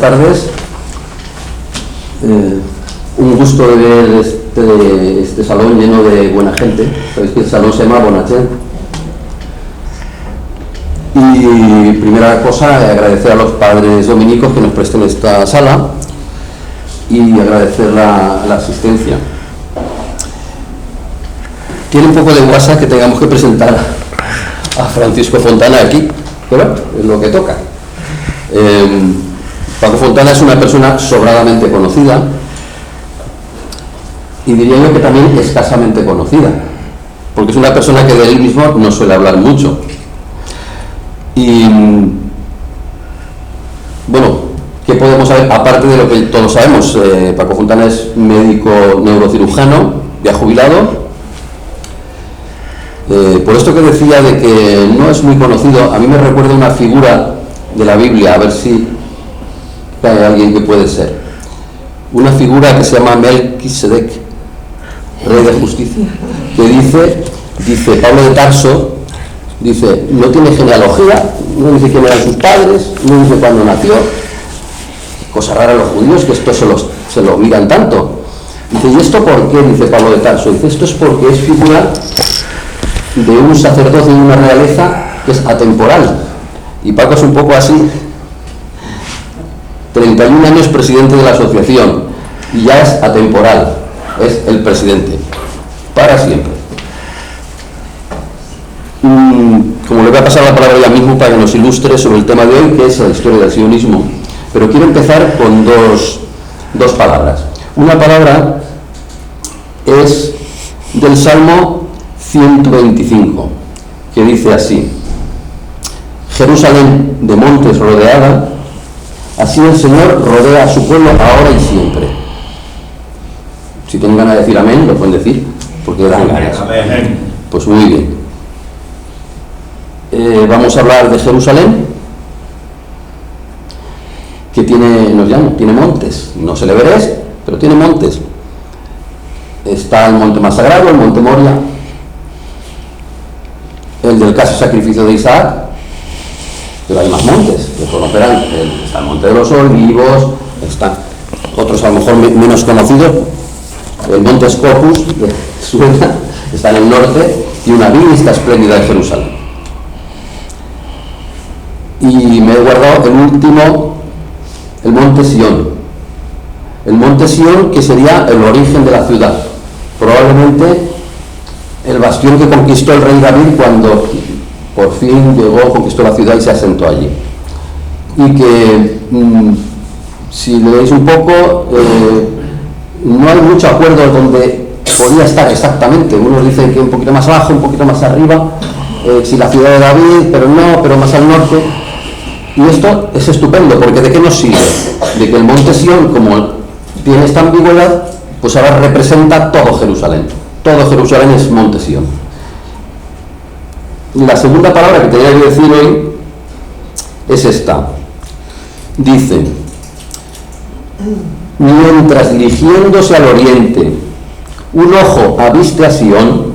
tardes. Un gusto de ver este salón lleno de buena gente. Sabéis que el salón se llama Bonachet. Y primera cosa, agradecer a los padres dominicos que nos presten esta sala y agradecer la asistencia. Tiene un poco de guasa que tengamos que presentar a Francisco Fontana aquí, pero es lo que toca. Paco Fontana es una persona sobradamente conocida y diría yo que también escasamente conocida, porque es una persona que de él mismo no suele hablar mucho. Y bueno, ¿qué podemos saber? Aparte de lo que todos sabemos, Paco Fontana es médico neurocirujano, ya jubilado. Por esto que decía de que no es muy conocido, a mí me recuerda una figura de la Biblia, a ver si hay alguien que puede ser. Una figura que se llama Melquisedec, rey de justicia, que dice Pablo de Tarso, dice, no tiene genealogía, no dice quién eran sus padres, no dice cuándo nació. Cosa rara a los judíos que esto se lo miran tanto. Dice, ¿y esto por qué? Dice Pablo de Tarso. Dice, esto es porque es figura de un sacerdote de una realeza que es atemporal. Y Paco es un poco así. 31 años presidente de la asociación y ya es atemporal, es el presidente para siempre. Como le voy a pasar la palabra ya mismo para que nos ilustre sobre el tema de hoy, que es la historia del sionismo, pero quiero empezar con dos palabras. Una palabra es del Salmo 125, que dice así: Jerusalén de montes rodeada, así el Señor rodea a su pueblo ahora y siempre. Si tienen ganas de decir amén, lo pueden decir, porque dan ganas. Pues muy bien. Vamos a hablar de Jerusalén, que tiene montes. No se le veréis, pero tiene montes. Está el monte más sagrado, el monte Moria, el del caso sacrificio de Isaac, pero hay más montes, que conocerán. Está el monte de los Olivos, están otros a lo mejor menos conocidos, el monte Scopus, de Suena, está en el norte, y una vista espléndida de Jerusalén. Y me he guardado el último, el monte Sión. El monte Sión, que sería el origen de la ciudad, probablemente el bastión que conquistó el rey David cuando por fin llegó, conquistó la ciudad y se asentó allí. Y que, si leéis un poco, no hay mucho acuerdo donde podía estar exactamente. Unos dicen que un poquito más abajo, un poquito más arriba, si la ciudad de David, pero más al norte. Y esto es estupendo, porque ¿de qué nos sirve? De que el monte Sión, como tiene esta ambigüedad, pues ahora representa todo Jerusalén. Todo Jerusalén es monte Sión. La segunda palabra que tenía que decir hoy es esta. Dice, mientras dirigiéndose al oriente un ojo aviste a Sión,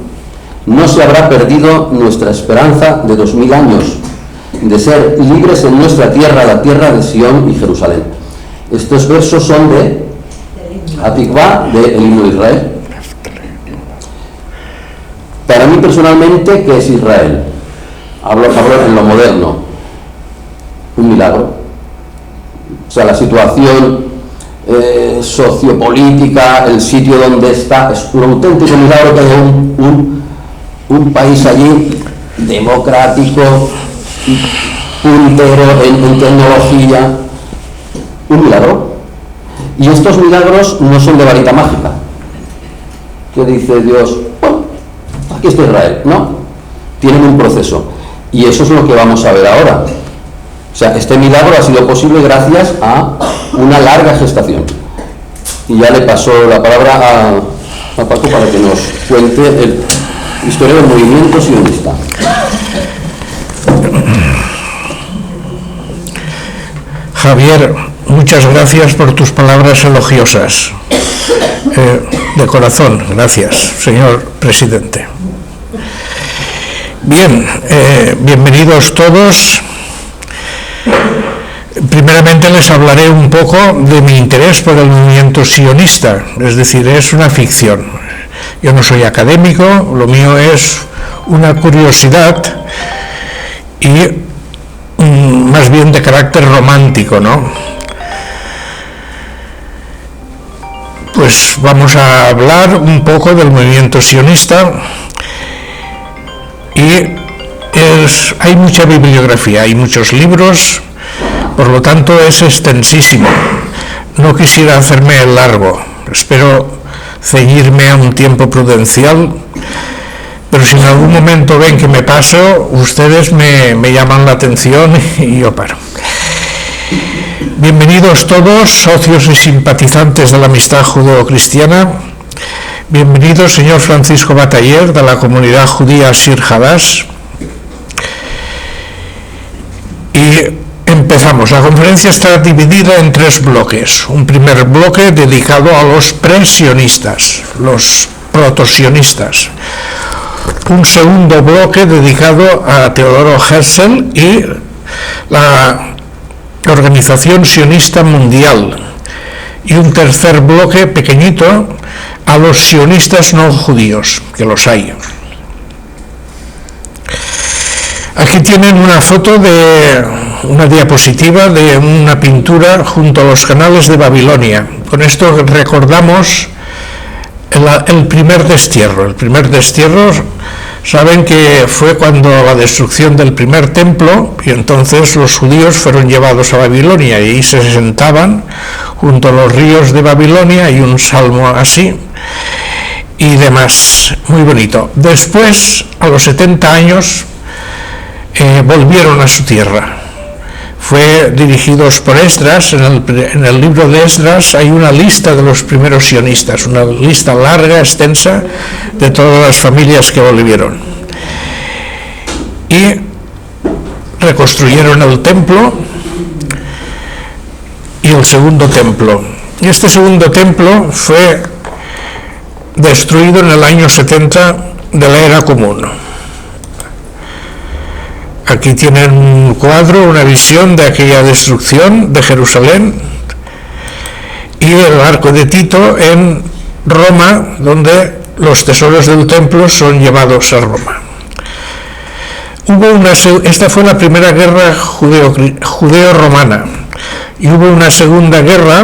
no se habrá perdido nuestra esperanza de 2000 años de ser libres en nuestra tierra, la tierra de Sión y Jerusalén. Estos versos son de Hatikvá, del himno de Israel. Para mí personalmente, ¿qué es Israel? Hablo en lo moderno. Un milagro. O sea, la situación sociopolítica, el sitio donde está, es un auténtico milagro que haya un país allí democrático, puntero en tecnología. Un milagro. Y estos milagros no son de varita mágica, que dice Dios, bueno, aquí está Israel. No, tienen un proceso, y eso es lo que vamos a ver ahora. O sea, este milagro ha sido posible gracias a una larga gestación. Y ya le paso la palabra a Paco para que nos cuente la historia del movimiento sionista. Javier, muchas gracias por tus palabras elogiosas. De corazón, gracias, señor presidente. Bien, bienvenidos todos. Primeramente les hablaré un poco de mi interés por el movimiento sionista, es decir, es una ficción. Yo no soy académico, lo mío es una curiosidad y más bien de carácter romántico, ¿no? Pues vamos a hablar un poco del movimiento sionista y hay mucha bibliografía, hay muchos libros, por lo tanto es extensísimo. No quisiera hacerme largo, espero ceñirme a un tiempo prudencial, pero si en algún momento ven que me paso, ustedes me llaman la atención y yo paro. Bienvenidos todos, socios y simpatizantes de la amistad judeo-cristiana. Bienvenido, señor Francisco Bataller, de la comunidad judía Shir Hadash. Y empezamos. La conferencia está dividida en 3 bloques. Un primer bloque dedicado a los presionistas, los protosionistas. Un segundo bloque dedicado a Teodoro Herzl y la Organización Sionista Mundial. Y un tercer bloque pequeñito a los sionistas no judíos, que los hay. Aquí tienen una foto de una diapositiva de una pintura junto a los canales de Babilonia. Con esto recordamos el primer destierro. El primer destierro, saben que fue cuando la destrucción del primer templo, y entonces los judíos fueron llevados a Babilonia y ahí se sentaban junto a los ríos de Babilonia, y un salmo así y demás, muy bonito. Después, a los 70 años, volvieron a su tierra. Fue dirigidos por Esdras. En el libro de Esdras hay una lista de los primeros sionistas, una lista larga, extensa, de todas las familias que volvieron. Y reconstruyeron el templo y el segundo templo. Y este segundo templo fue destruido en el año 70 de la era común. Aquí tienen un cuadro, una visión de aquella destrucción de Jerusalén y el arco de Tito en Roma, donde los tesoros del templo son llevados a Roma. Esta fue la primera guerra judeo-romana, y hubo una segunda guerra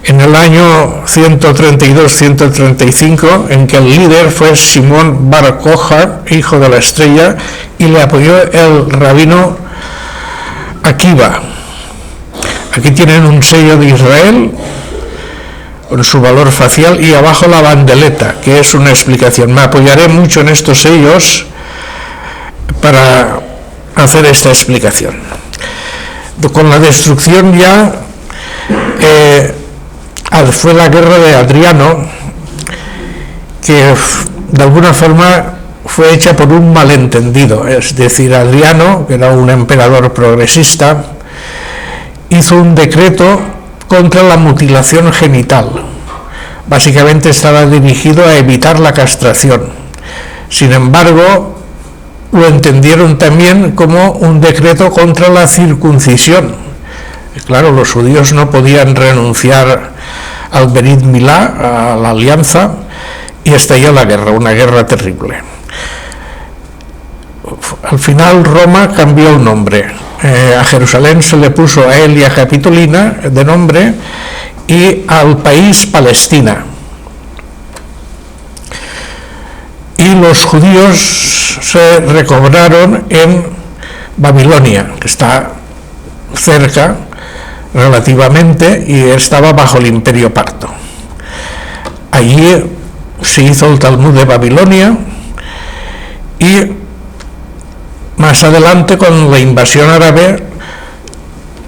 en el año 132-135, en que el líder fue Simón Bar Kokhba, hijo de la estrella, y le apoyó el rabino Akiva. Aquí tienen un sello de Israel con su valor facial y abajo la bandeleta, que es una explicación. Me apoyaré mucho en estos sellos para hacer esta explicación. Con la destrucción ya fue la guerra de Adriano, que de alguna forma fue hecha por un malentendido. Es decir, Adriano, que era un emperador progresista, hizo un decreto contra la mutilación genital. Básicamente estaba dirigido a evitar la castración. Sin embargo, lo entendieron también como un decreto contra la circuncisión. Claro, los judíos no podían renunciar al Berit Milá, a la alianza, y estalló la guerra, una guerra terrible. Al final Roma cambió el nombre. A Jerusalén se le puso Aelia Capitolina de nombre, y al país Palestina. Y los judíos se recobraron en Babilonia, que está cerca relativamente y estaba bajo el Imperio Parto. Allí se hizo el Talmud de Babilonia, y más adelante, con la invasión árabe,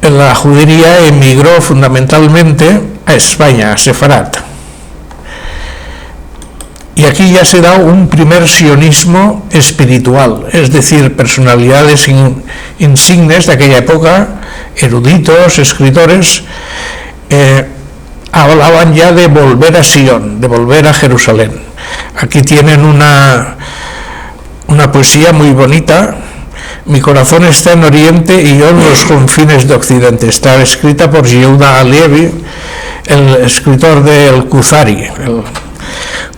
la judería emigró fundamentalmente a España, a Sefarat. Y aquí ya se da un primer sionismo espiritual, es decir, personalidades insignes de aquella época, eruditos, escritores, hablaban ya de volver a Sion, de volver a Jerusalén. Aquí tienen una poesía muy bonita Mi corazón está en Oriente y yo en los confines de Occidente. Está escrita por Yehuda Halevi, el escritor del Kuzari.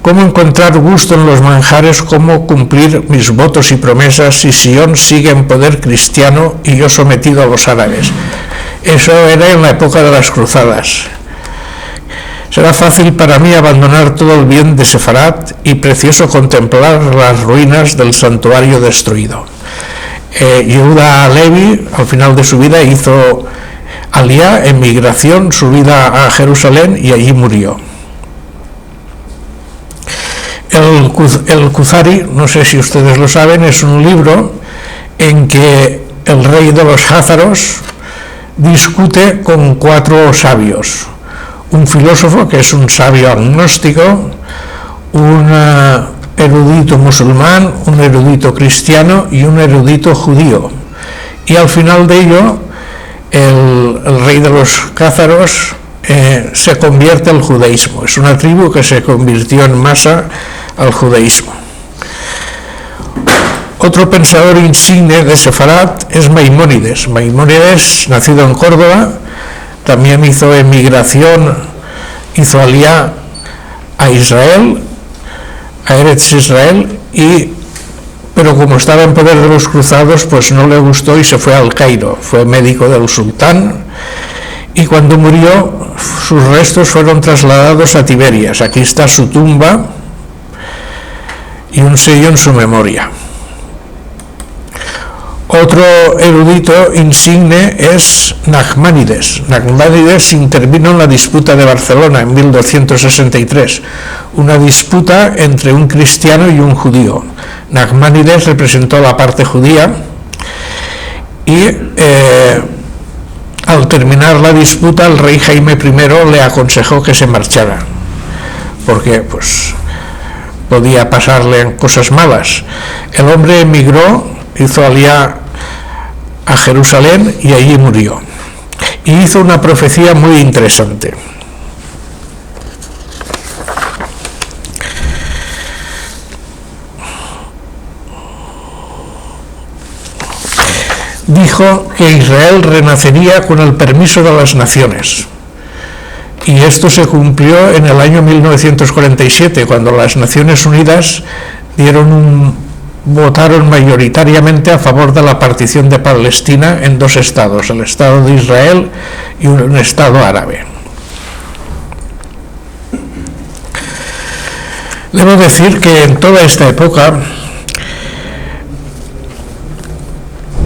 Cómo encontrar gusto en los manjares, cómo cumplir mis votos y promesas si Sion sigue en poder cristiano y yo sometido a los árabes. Eso era en la época de las cruzadas. Será fácil para mí abandonar todo el bien de Sefarat y precioso contemplar las ruinas del santuario destruido. Yehuda Halevi, al final de su vida, hizo aliyá, emigración, subida a Jerusalén, y allí murió. El Kuzari, no sé si ustedes lo saben, es un libro en que el rey de los házaros discute con 4 sabios. Un filósofo, que es un sabio agnóstico, un erudito musulmán, un erudito cristiano y un erudito judío. Y al final de ello, el rey de los házaros se convierte al judaísmo. Es una tribu que se convirtió en masa al judaísmo. Otro pensador insigne de Sefarat es Maimónides. Maimónides, nacido en Córdoba, también hizo emigración, hizo aliyá a Israel, a Eretz Israel, pero como estaba en poder de los cruzados, pues no le gustó y se fue al Cairo. Fue médico del sultán y cuando murió sus restos fueron trasladados a Tiberias. Aquí está su tumba y un sello en su memoria. Otro erudito insigne es Nachmanides. Nachmanides intervino en la disputa de Barcelona en 1263, una disputa entre un cristiano y un judío. Nachmanides representó la parte judía y al terminar la disputa el rey Jaime I le aconsejó que se marchara, porque pues podía pasarle cosas malas. El hombre emigró, hizo aliyá a Jerusalén y allí murió. Y hizo una profecía muy interesante. Dijo que Israel renacería con el permiso de las naciones. Y esto se cumplió en el año 1947, cuando las Naciones Unidas votaron mayoritariamente a favor de la partición de Palestina en 2 estados, el Estado de Israel y un Estado árabe. Debo decir que en toda esta época,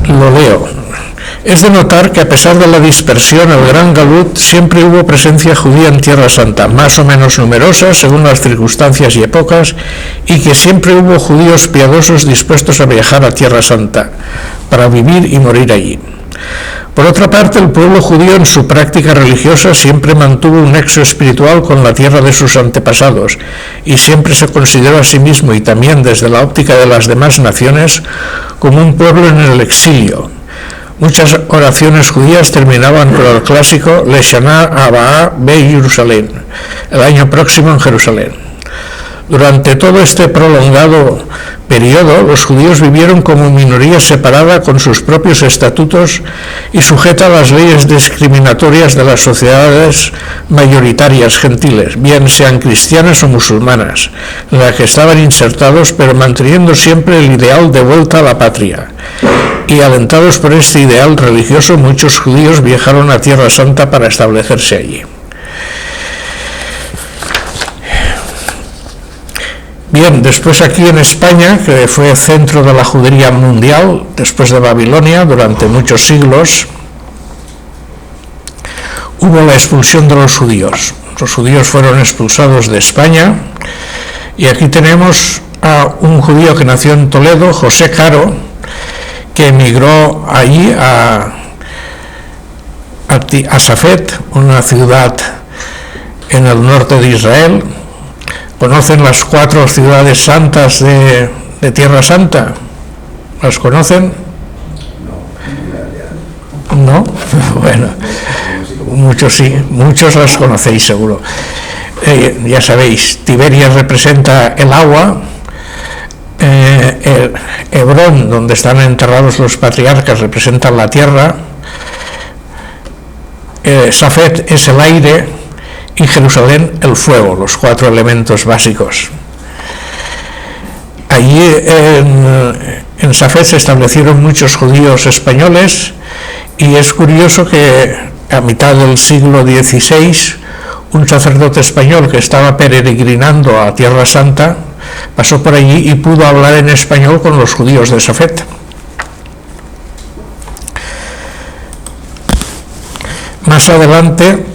lo leo, es de notar que a pesar de la dispersión, el Gran Galut, siempre hubo presencia judía en Tierra Santa, más o menos numerosa según las circunstancias y épocas, y que siempre hubo judíos piadosos dispuestos a viajar a Tierra Santa para vivir y morir allí. Por otra parte, el pueblo judío en su práctica religiosa siempre mantuvo un nexo espiritual con la tierra de sus antepasados y siempre se consideró a sí mismo, y también desde la óptica de las demás naciones, como un pueblo en el exilio. Muchas oraciones judías terminaban con el clásico Leshana Abba Be Jerusalén, el año próximo en Jerusalén. Durante todo este prolongado periodo, los judíos vivieron como minoría separada con sus propios estatutos y sujeta a las leyes discriminatorias de las sociedades mayoritarias gentiles, bien sean cristianas o musulmanas, en las que estaban insertados, pero manteniendo siempre el ideal de vuelta a la patria. Y alentados por este ideal religioso, muchos judíos viajaron a Tierra Santa para establecerse allí. Bien, después aquí en España, que fue centro de la judería mundial, después de Babilonia, durante muchos siglos, hubo la expulsión de los judíos. Los judíos fueron expulsados de España, y aquí tenemos a un judío que nació en Toledo, José Caro, que emigró allí a Safed, una ciudad en el norte de Israel. ¿Conocen las 4 ciudades santas de Tierra Santa? ¿Las conocen? ¿No? Bueno, muchos sí, muchos las conocéis seguro. Ya sabéis, Tiberias representa el agua, Hebrón, donde están enterrados los patriarcas, representan la tierra. Safed es el aire y Jerusalén el fuego, los 4 elementos básicos. Allí en Safed se establecieron muchos judíos españoles, y es curioso que a mitad del siglo XVI un sacerdote español que estaba peregrinando a Tierra Santa pasó por allí y pudo hablar en español con los judíos de Safed. Más adelante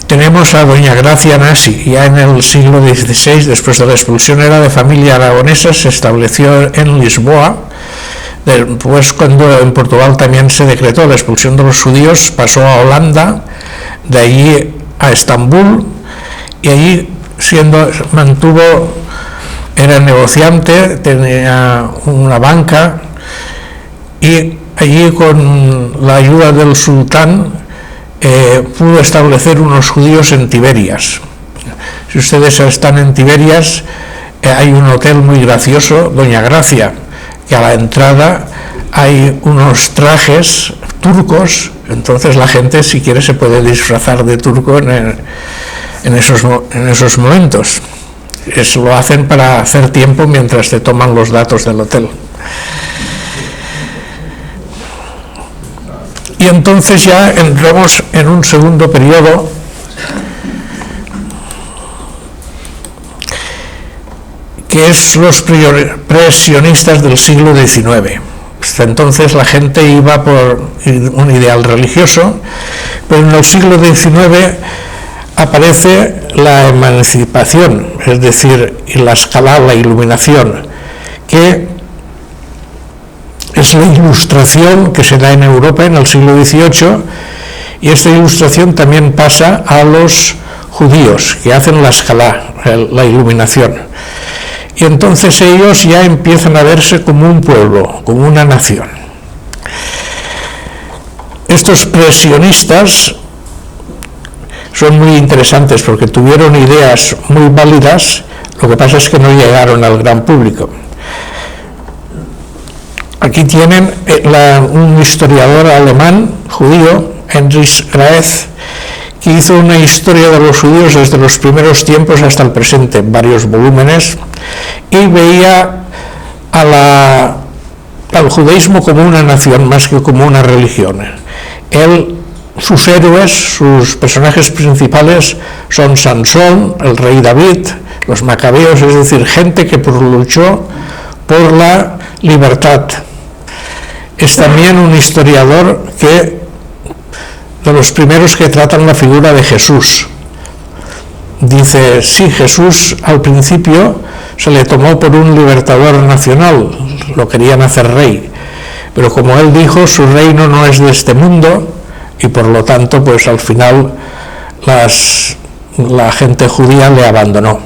tenemos a doña Gracia Nasi. Ya en el siglo XVI, después de la expulsión, era de familia aragonesa, se estableció en Lisboa. Después, cuando en Portugal también se decretó la expulsión de los judíos, pasó a Holanda, de allí a Estambul, y allí era negociante, tenía una banca, y allí con la ayuda del sultán pudo establecer unos judíos en Tiberias. Si ustedes están en Tiberias, hay un hotel muy gracioso, Doña Gracia, que a la entrada hay unos trajes turcos, entonces la gente, si quiere, se puede disfrazar de turco en esos momentos. Eso lo hacen para hacer tiempo mientras te toman los datos del hotel. Y entonces ya entramos en un segundo periodo que es los presionistas del siglo XIX. Hasta entonces la gente iba por un ideal religioso, pero en el siglo XIX aparece la emancipación, es decir, la escala, la iluminación, que es la ilustración que se da en Europa en el siglo XVIII, y esta ilustración también pasa a los judíos, que hacen la escala, la iluminación. Y entonces ellos ya empiezan a verse como un pueblo, como una nación. Estos presionistas son muy interesantes porque tuvieron ideas muy válidas, lo que pasa es que no llegaron al gran público. Aquí tienen un historiador alemán, judío, Heinrich Graetz, que hizo una historia de los judíos desde los primeros tiempos hasta el presente, en varios volúmenes, y veía al judaísmo como una nación más que como una religión. Sus héroes, sus personajes principales son Sansón, el rey David, los macabeos, es decir, gente que luchó por la libertad. Es también un historiador de los primeros que tratan la figura de Jesús. Dice, sí, Jesús al principio se le tomó por un libertador nacional, lo querían hacer rey, pero como él dijo, su reino no es de este mundo, y por lo tanto, pues al final la gente judía le abandonó.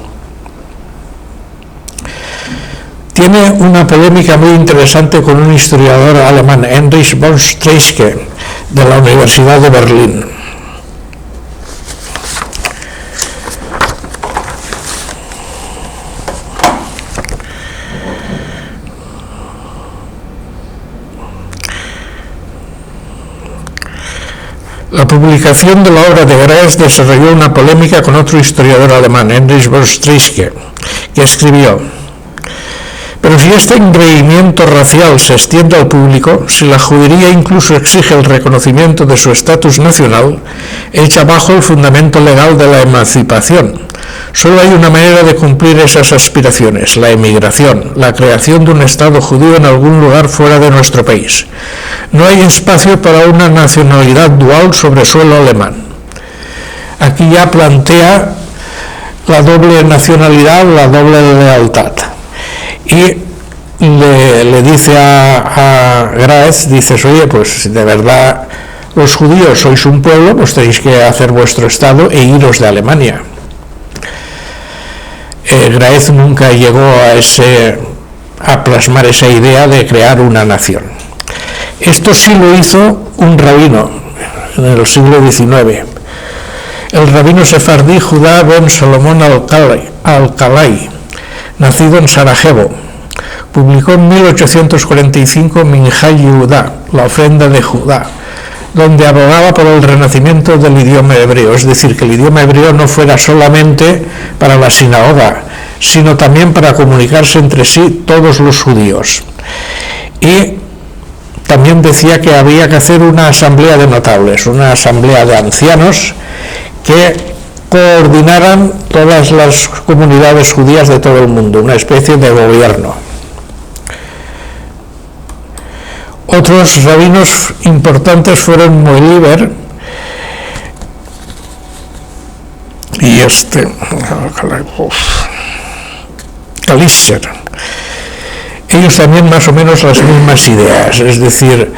Tiene una polémica muy interesante con un historiador alemán, Heinrich von Treitschke, de la Universidad de Berlín. La publicación de la obra de Graetz desarrolló una polémica con otro historiador alemán, Heinrich von Treitschke, que escribió: pero si este engreimiento racial se extiende al público, si la judería incluso exige el reconocimiento de su estatus nacional, echa abajo el fundamento legal de la emancipación. Solo hay una manera de cumplir esas aspiraciones: la emigración, la creación de un Estado judío en algún lugar fuera de nuestro país. No hay espacio para una nacionalidad dual sobre suelo alemán. Aquí ya plantea la doble nacionalidad, la doble lealtad. Y le dice a Graetz, dices, oye, pues si de verdad los judíos sois un pueblo, pues tenéis que hacer vuestro Estado e iros de Alemania. Graetz nunca llegó a plasmar esa idea de crear una nación. Esto sí lo hizo un rabino en el siglo XIX, el rabino sefardí Judá ben Salomón Alcalay, nacido en Sarajevo. publicó en 1845 Minhaj Yehudá, la ofrenda de Judá, donde abogaba por el renacimiento del idioma hebreo, es decir, que el idioma hebreo no fuera solamente para la sinagoga, sino también para comunicarse entre sí todos los judíos. Y también decía que había que hacer una asamblea de notables, una asamblea de ancianos que coordinaran todas las comunidades judías de todo el mundo, una especie de gobierno. Otros rabinos importantes fueron Moeliber y Kalischer. Ellos también más o menos las mismas ideas, es decir,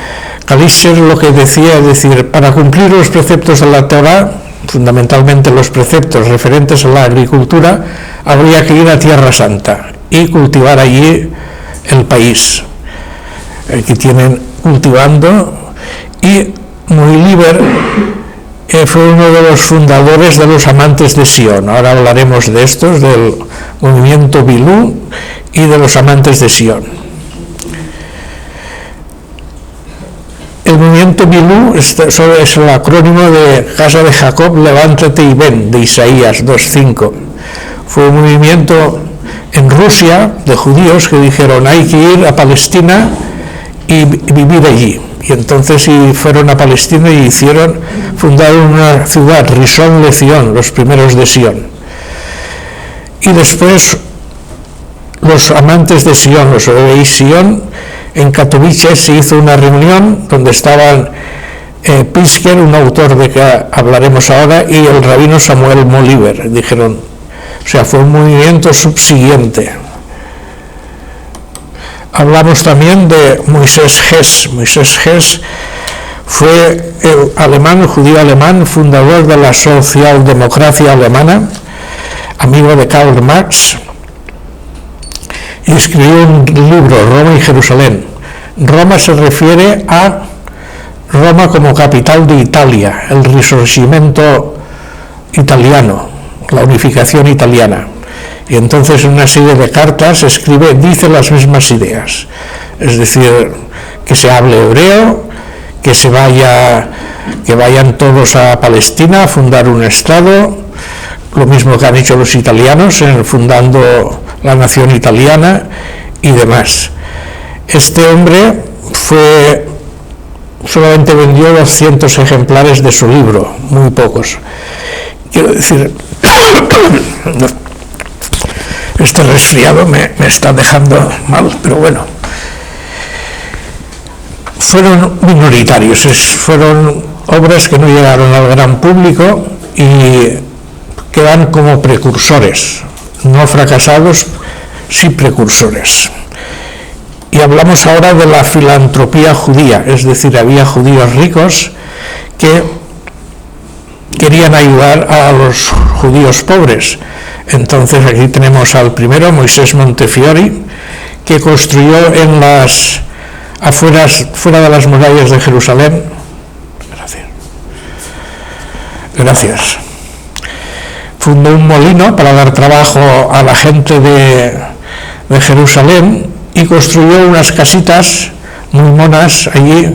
Kalischer lo que decía, es decir, para cumplir los preceptos de la Torá, fundamentalmente los preceptos referentes a la agricultura, habría que ir a Tierra Santa y cultivar allí el país. Aquí tienen cultivando, y Moeliber fue uno de los fundadores de los amantes de Sion. Ahora hablaremos de estos, del movimiento Bilú y de los amantes de Sion. El movimiento Bilú es el acrónimo de Casa de Jacob, levántate y ven, de Isaías 2:5. Fue un movimiento en Rusia de judíos que dijeron hay que ir a Palestina y vivir allí. Y entonces fueron a Palestina y fundaron una ciudad, Rishon LeZion, los primeros de Sion. Y después los amantes de Sion, los Oveis Sion, en Katowice se hizo una reunión donde estaban Pisker, un autor de que hablaremos ahora, y el rabino Samuel Moeliber. Dijeron, o sea, fue un movimiento subsiguiente. Hablamos también de Moisés Hess. Moisés Hess fue judío alemán, fundador de la socialdemocracia alemana, amigo de Karl Marx, y escribió un libro, Roma y Jerusalén. Roma se refiere a Roma como capital de Italia, el Risorgimento italiano, la unificación italiana. Y entonces en una serie de cartas dice las mismas ideas, es decir, que se hable hebreo, que vayan todos a Palestina a fundar un estado, lo mismo que han hecho los italianos fundando la nación italiana y demás. Este hombre solamente vendió 200 ejemplares de su libro, muy pocos. Quiero decir, este resfriado me está dejando mal, pero bueno. Fueron minoritarios, fueron obras que no llegaron al gran público y quedan como precursores, no fracasados, sí precursores. Y hablamos ahora de la filantropía judía, es decir, había judíos ricos que querían ayudar a los judíos pobres. Entonces aquí tenemos al primero, Moisés Montefiore, que construyó en las afueras, fuera de las murallas de Jerusalén. Gracias. Fundó un molino para dar trabajo a la gente de Jerusalén y construyó unas casitas muy monas allí,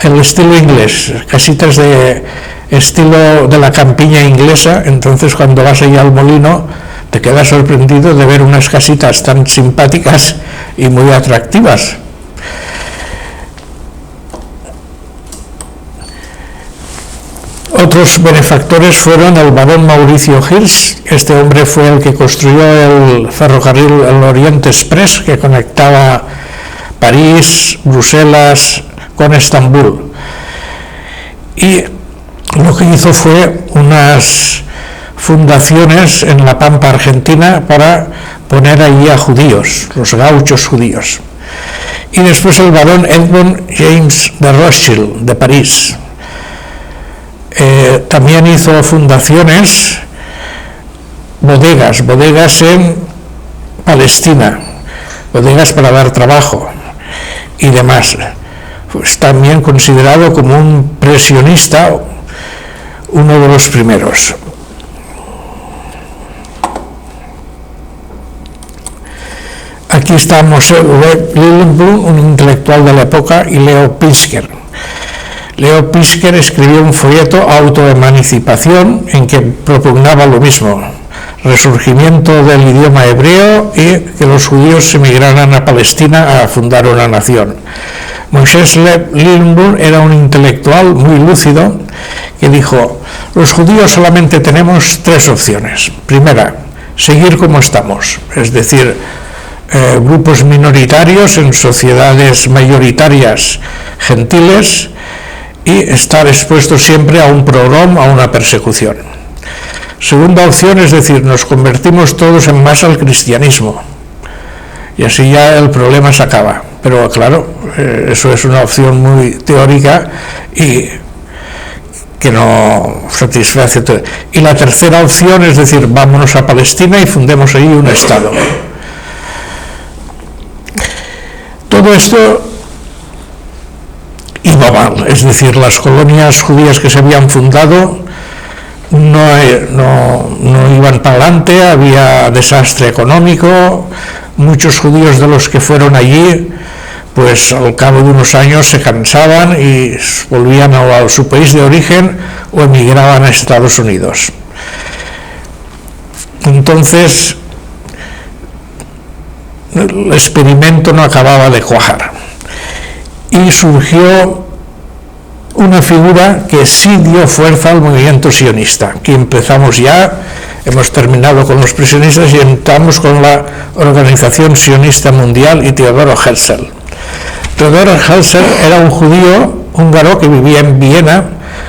el estilo inglés, casitas de estilo de la campiña inglesa. Entonces cuando vas allá al molino te quedas sorprendido de ver unas casitas tan simpáticas y muy atractivas. Otros benefactores fueron el barón Mauricio Hirsch. Este hombre fue el que construyó el ferrocarril, el Orient Express, que conectaba París, Bruselas con Estambul. Y lo que hizo fue unas fundaciones en la Pampa Argentina para poner allí a judíos, los gauchos judíos. Y después el barón Edmond James de Rothschild, de París. También hizo fundaciones, bodegas en Palestina, bodegas para dar trabajo y demás. Pues también considerado como un presionista, uno de los primeros. Aquí marxista Moshe Lillenblum, un intelectual de la época, y Leo Pisker. Leo Pisker escribió un folleto Autoemancipación en que propugnaba lo mismo: resurgimiento del idioma hebreo y que los judíos emigraran a Palestina a fundar una nación. Moshe Lillenblum era un intelectual muy lúcido que dijo: los judíos solamente tenemos tres opciones. Primera, seguir como estamos, es decir, grupos minoritarios en sociedades mayoritarias gentiles, y estar expuestos siempre a un pogrom, a una persecución. Segunda opción, es decir, nos convertimos todos en masa al cristianismo, y así ya el problema se acaba. Pero claro, eso es una opción muy teórica y que no satisface todo. Y la tercera opción, es decir, vámonos a Palestina y fundemos ahí un Estado. Todo esto iba mal, es decir, las colonias judías que se habían fundado no iban para adelante, había desastre económico, muchos judíos de los que fueron allí, pues al cabo de unos años se cansaban y volvían a su país de origen o emigraban a Estados Unidos. Entonces, el experimento no acababa de cuajar y surgió una figura que sí dio fuerza al movimiento sionista, que empezamos ya, hemos terminado con los prisionistas y entramos con la Organización Sionista Mundial y Theodor Herzl. Theodor Herzl era un judío húngaro que vivía en Viena,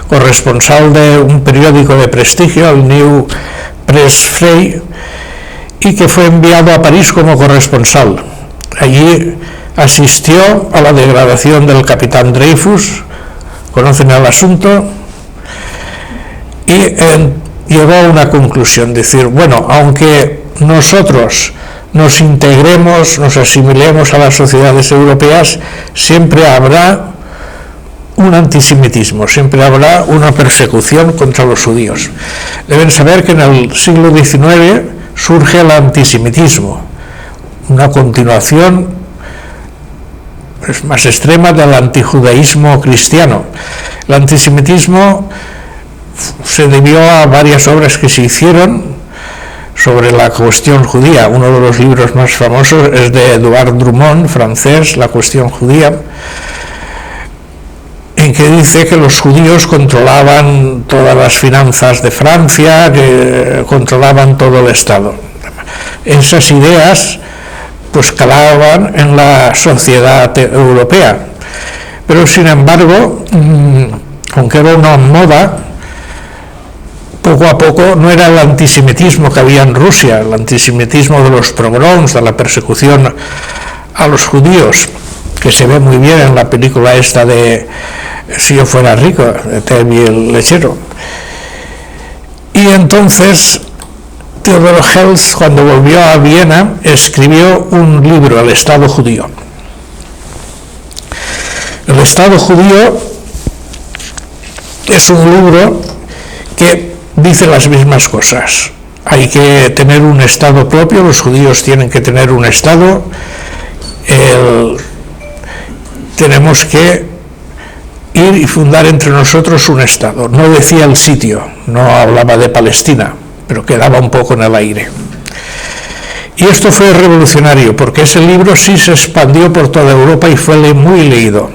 corresponsal de un periódico de prestigio, el New Press Frei, y que fue enviado a París como corresponsal. Allí asistió a la degradación del capitán Dreyfus, conocen el asunto, y llegó a una conclusión, decir, bueno, aunque nosotros nos integremos, nos asimilemos a las sociedades europeas, siempre habrá un antisemitismo, siempre habrá una persecución contra los judíos. Deben saber que en el siglo XIX surge el antisemitismo, una continuación más extrema del antijudaísmo cristiano. El antisemitismo se debió a varias obras que se hicieron sobre la cuestión judía. Uno de los libros más famosos es de Edouard Drummond, francés, La cuestión judía, en que dice que los judíos controlaban todas las finanzas de Francia, que controlaban todo el Estado. Esas ideas pues calaban en la sociedad europea, pero sin embargo, aunque era una moda, poco a poco no era el antisemitismo que había en Rusia, el antisemitismo de los pogroms, de la persecución a los judíos, que se ve muy bien en la película esta de Si yo fuera rico, de Temi el lechero. Y entonces Theodor Herzl, cuando volvió a Viena, escribió un libro, El Estado Judío. El Estado Judío es un libro que dice las mismas cosas. Hay que tener un Estado propio, los judíos tienen que tener un Estado, tenemos que ir y fundar entre nosotros un Estado. No decía el sitio, no hablaba de Palestina, pero quedaba un poco en el aire. Y esto fue revolucionario, porque ese libro sí se expandió por toda Europa y fue muy leído.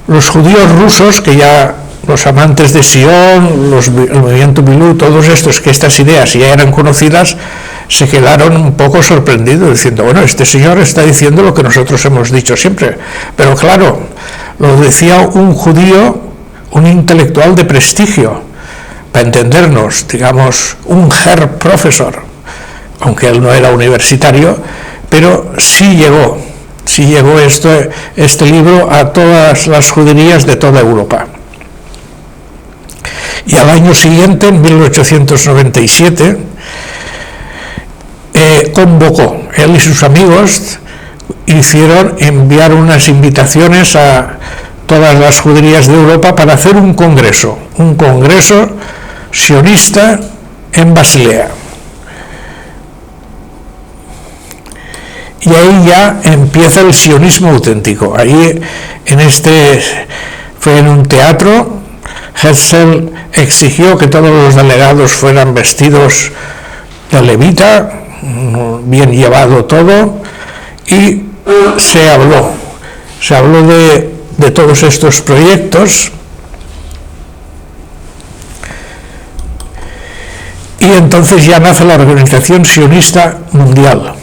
Los judíos rusos, que ya los amantes de Sion, el movimiento Milú, todos estos, que estas ideas ya eran conocidas, se quedaron un poco sorprendidos, diciendo, bueno, este señor está diciendo lo que nosotros hemos dicho siempre. Pero claro, lo decía un judío, un intelectual de prestigio, para entendernos, digamos, un Herr Professor, aunque él no era universitario, pero sí llegó este libro a todas las juderías de toda Europa. Y al año siguiente, en 1897, convocó, él y sus amigos hicieron enviar unas invitaciones a todas las juderías de Europa para hacer un congreso sionista en Basilea. y ahí ya empieza el sionismo auténtico. Ahí, fue en un teatro. Herzl exigió que todos los delegados fueran vestidos de levita, bien llevado todo, y se habló de todos estos proyectos, y entonces ya nace la Organización Sionista Mundial.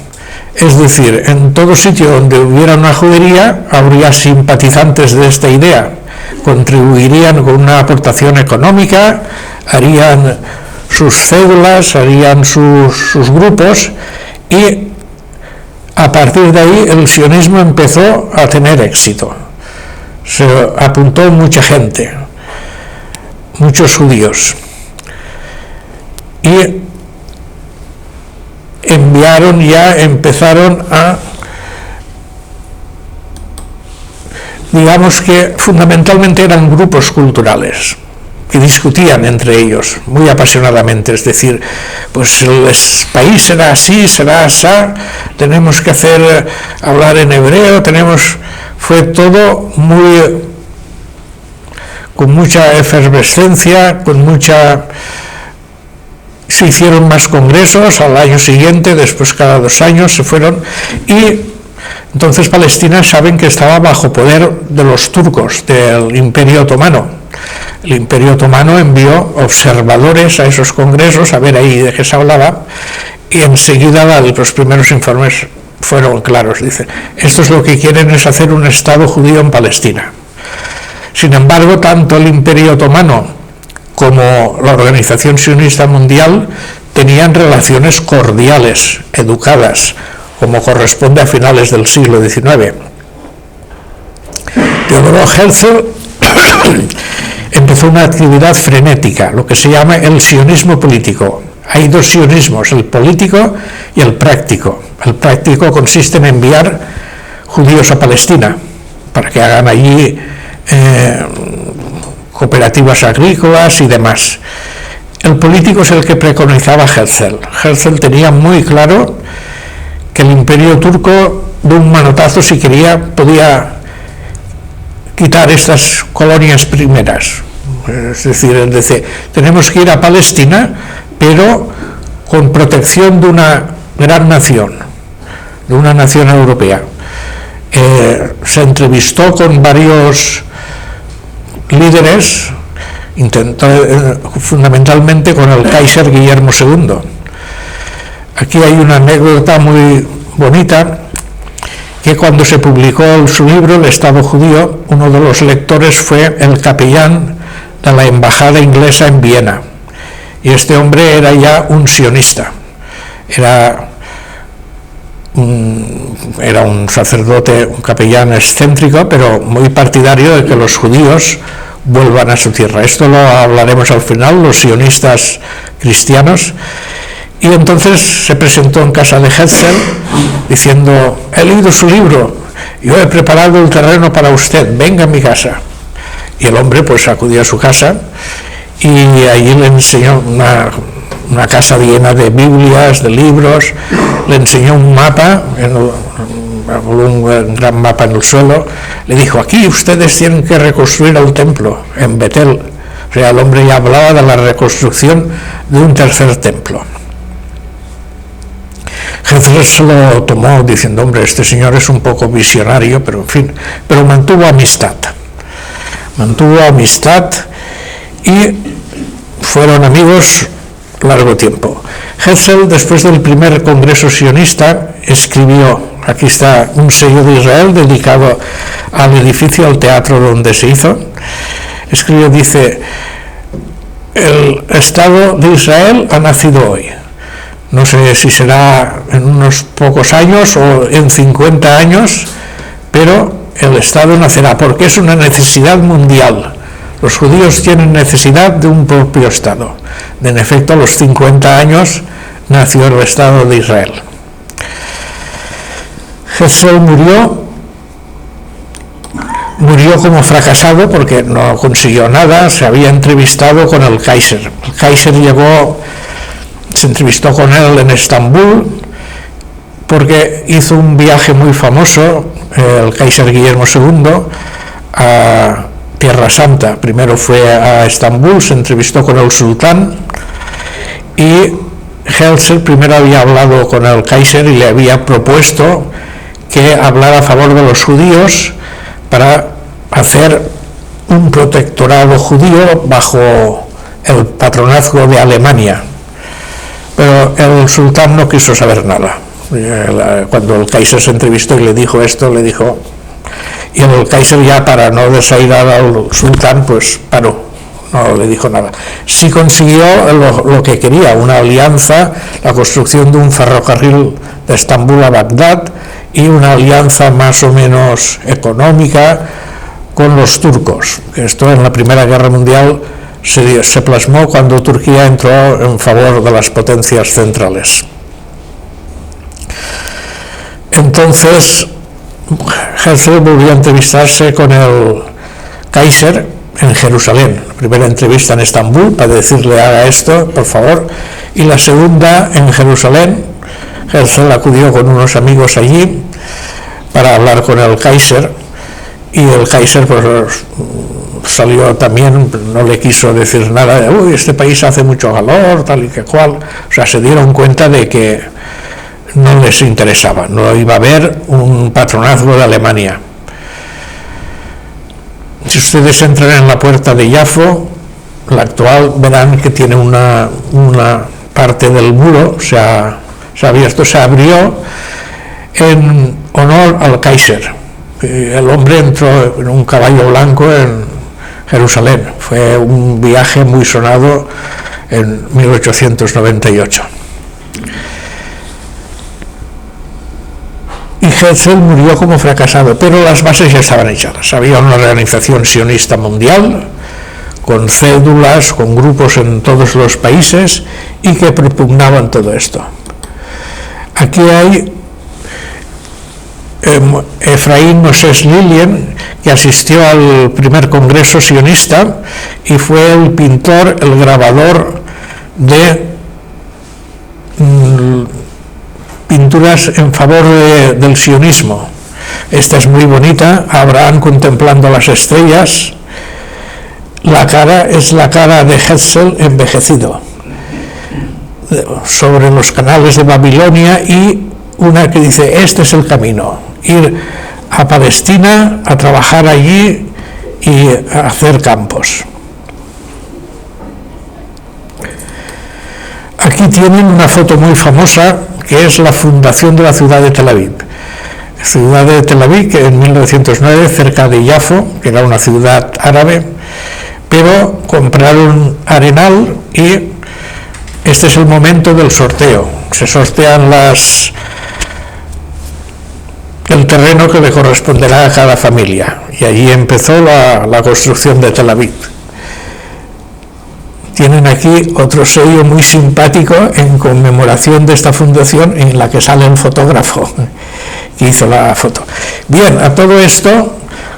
Es decir, en todo sitio donde hubiera una judería habría simpatizantes de esta idea, contribuirían con una aportación económica, harían sus cédulas, harían sus grupos, y a partir de ahí el sionismo empezó a tener éxito. Se apuntó mucha gente, muchos judíos, y empezaron a, digamos que fundamentalmente eran grupos culturales que discutían entre ellos muy apasionadamente, es decir, pues el país será así, será asá, tenemos que hablar en hebreo, fue todo con mucha efervescencia, se hicieron más congresos al año siguiente, después cada 2 años se fueron, y entonces Palestina saben que estaba bajo poder de los turcos, del Imperio Otomano. El Imperio Otomano envió observadores a esos congresos a ver ahí de qué se hablaba, y enseguida los primeros informes fueron claros. Dicen, estos lo que quieren es hacer un Estado judío en Palestina. Sin embargo, tanto el Imperio Otomano como la Organización Sionista Mundial tenían relaciones cordiales, educadas, como corresponde a finales del siglo XIX. Theodor Herzl empezó una actividad frenética, lo que se llama el sionismo político. Hay 2 sionismos, el político y el práctico. El práctico consiste en enviar judíos a Palestina para que hagan allí cooperativas agrícolas y demás. El político es el que preconizaba Herzl. Herzl tenía muy claro que el Imperio turco, de un manotazo, si quería, podía quitar estas colonias primeras. Es decir, tenemos que ir a Palestina, pero con protección de una gran nación, de una nación europea. Se entrevistó con varios líderes, fundamentalmente con el Kaiser Guillermo II. Aquí hay una anécdota muy bonita, que cuando se publicó su libro, El Estado Judío, uno de los lectores fue el capellán de la embajada inglesa en Viena, y este hombre era ya un sionista, era un sacerdote, un capellán excéntrico, pero muy partidario de que los judíos vuelvan a su tierra. Esto lo hablaremos al final, los sionistas cristianos. Y entonces se presentó en casa de Herzl diciendo, he leído su libro, yo he preparado el terreno para usted, venga a mi casa. Y el hombre pues acudió a su casa, y allí le enseñó una casa llena de Biblias, de libros, le enseñó un mapa, un gran mapa en el suelo, le dijo, aquí ustedes tienen que reconstruir el templo en Betel. O sea, el hombre ya hablaba de la reconstrucción de un tercer templo. Herzl se lo tomó diciendo, hombre, este señor es un poco visionario, pero en fin, pero mantuvo amistad y fueron amigos largo tiempo. Herzl, después del primer congreso sionista, escribió, aquí está un sello de Israel dedicado al edificio, al teatro donde se hizo, escribió, dice, el Estado de Israel ha nacido hoy. No sé si será en unos pocos años o en 50 años, pero el Estado nacerá porque es una necesidad mundial. Los judíos tienen necesidad de un propio Estado. En efecto, a los 50 años nació el Estado de Israel. Herzl murió como fracasado porque no consiguió nada. Se había entrevistado con el Kaiser. El Kaiser se entrevistó con él en Estambul, porque hizo un viaje muy famoso, el Kaiser Guillermo II, a Tierra Santa. Primero fue a Estambul, se entrevistó con el sultán, y Herzl primero había hablado con el Kaiser y le había propuesto que hablara a favor de los judíos para hacer un protectorado judío bajo el patronazgo de Alemania. Pero el sultán no quiso saber nada. Cuando el Kaiser se entrevistó y le dijo esto, le dijo, y el Kaiser, ya para no desairar al sultán, pues paró, no le dijo nada. Sí consiguió lo que quería, una alianza, la construcción de un ferrocarril de Estambul a Bagdad y una alianza más o menos económica con los turcos. Esto en la Primera Guerra Mundial se plasmó cuando Turquía entró en favor de las potencias centrales. Entonces Herzl volvió a entrevistarse con el Kaiser en Jerusalén. La primera entrevista en Estambul para decirle haga esto, por favor, y la segunda en Jerusalén. Herzl acudió con unos amigos allí para hablar con el Kaiser, y el Kaiser pues salió también, no le quiso decir nada de uy, este país hace mucho calor, tal y que cual. O sea, se dieron cuenta de que no les interesaba, no iba a haber un patronazgo de Alemania. Si ustedes entran en la puerta de Yafo, la actual, verán que tiene una parte del muro, se ha abierto, se abrió en honor al Kaiser. El hombre entró en un caballo blanco en Jerusalén. Fue un viaje muy sonado en 1898. Y Herzl murió como fracasado, pero las bases ya estaban echadas. Había una organización sionista mundial, con cédulas, con grupos en todos los países, y que propugnaban todo esto. Aquí hay Efraín Moses Lilien, que asistió al primer congreso sionista y fue el pintor, el grabador de pinturas en favor del sionismo. Esta es muy bonita, Abraham contemplando las estrellas. La cara es la cara de Herzl envejecido, sobre los canales de Babilonia, y una que dice, este es el camino, ir a Palestina, a trabajar allí y a hacer campos. Aquí tienen una foto muy famosa, que es la fundación de la ciudad de Tel Aviv. Ciudad de Tel Aviv, que en 1909, cerca de Yafo, que era una ciudad árabe, pero compraron arenal y este es el momento del sorteo. Se sortean el terreno que le corresponderá a cada familia, y allí empezó la construcción de Tel Aviv. Tienen aquí otro sello muy simpático en conmemoración de esta fundación, en la que sale el fotógrafo que hizo la foto. Bien, a todo esto,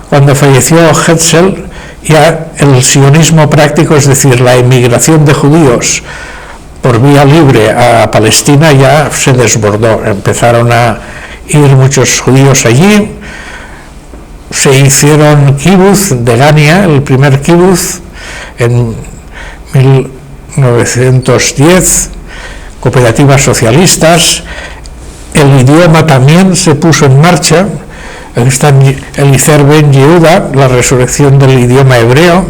cuando falleció Herzl, ya el sionismo práctico, es decir, la emigración de judíos por vía libre a Palestina, ya se desbordó. Empezaron a ir muchos judíos allí, se hicieron kibutz de Gania, el primer kibutz en 1910, cooperativas socialistas. El idioma también se puso en marcha. Está Eliezer Ben Yehuda, la resurrección del idioma hebreo,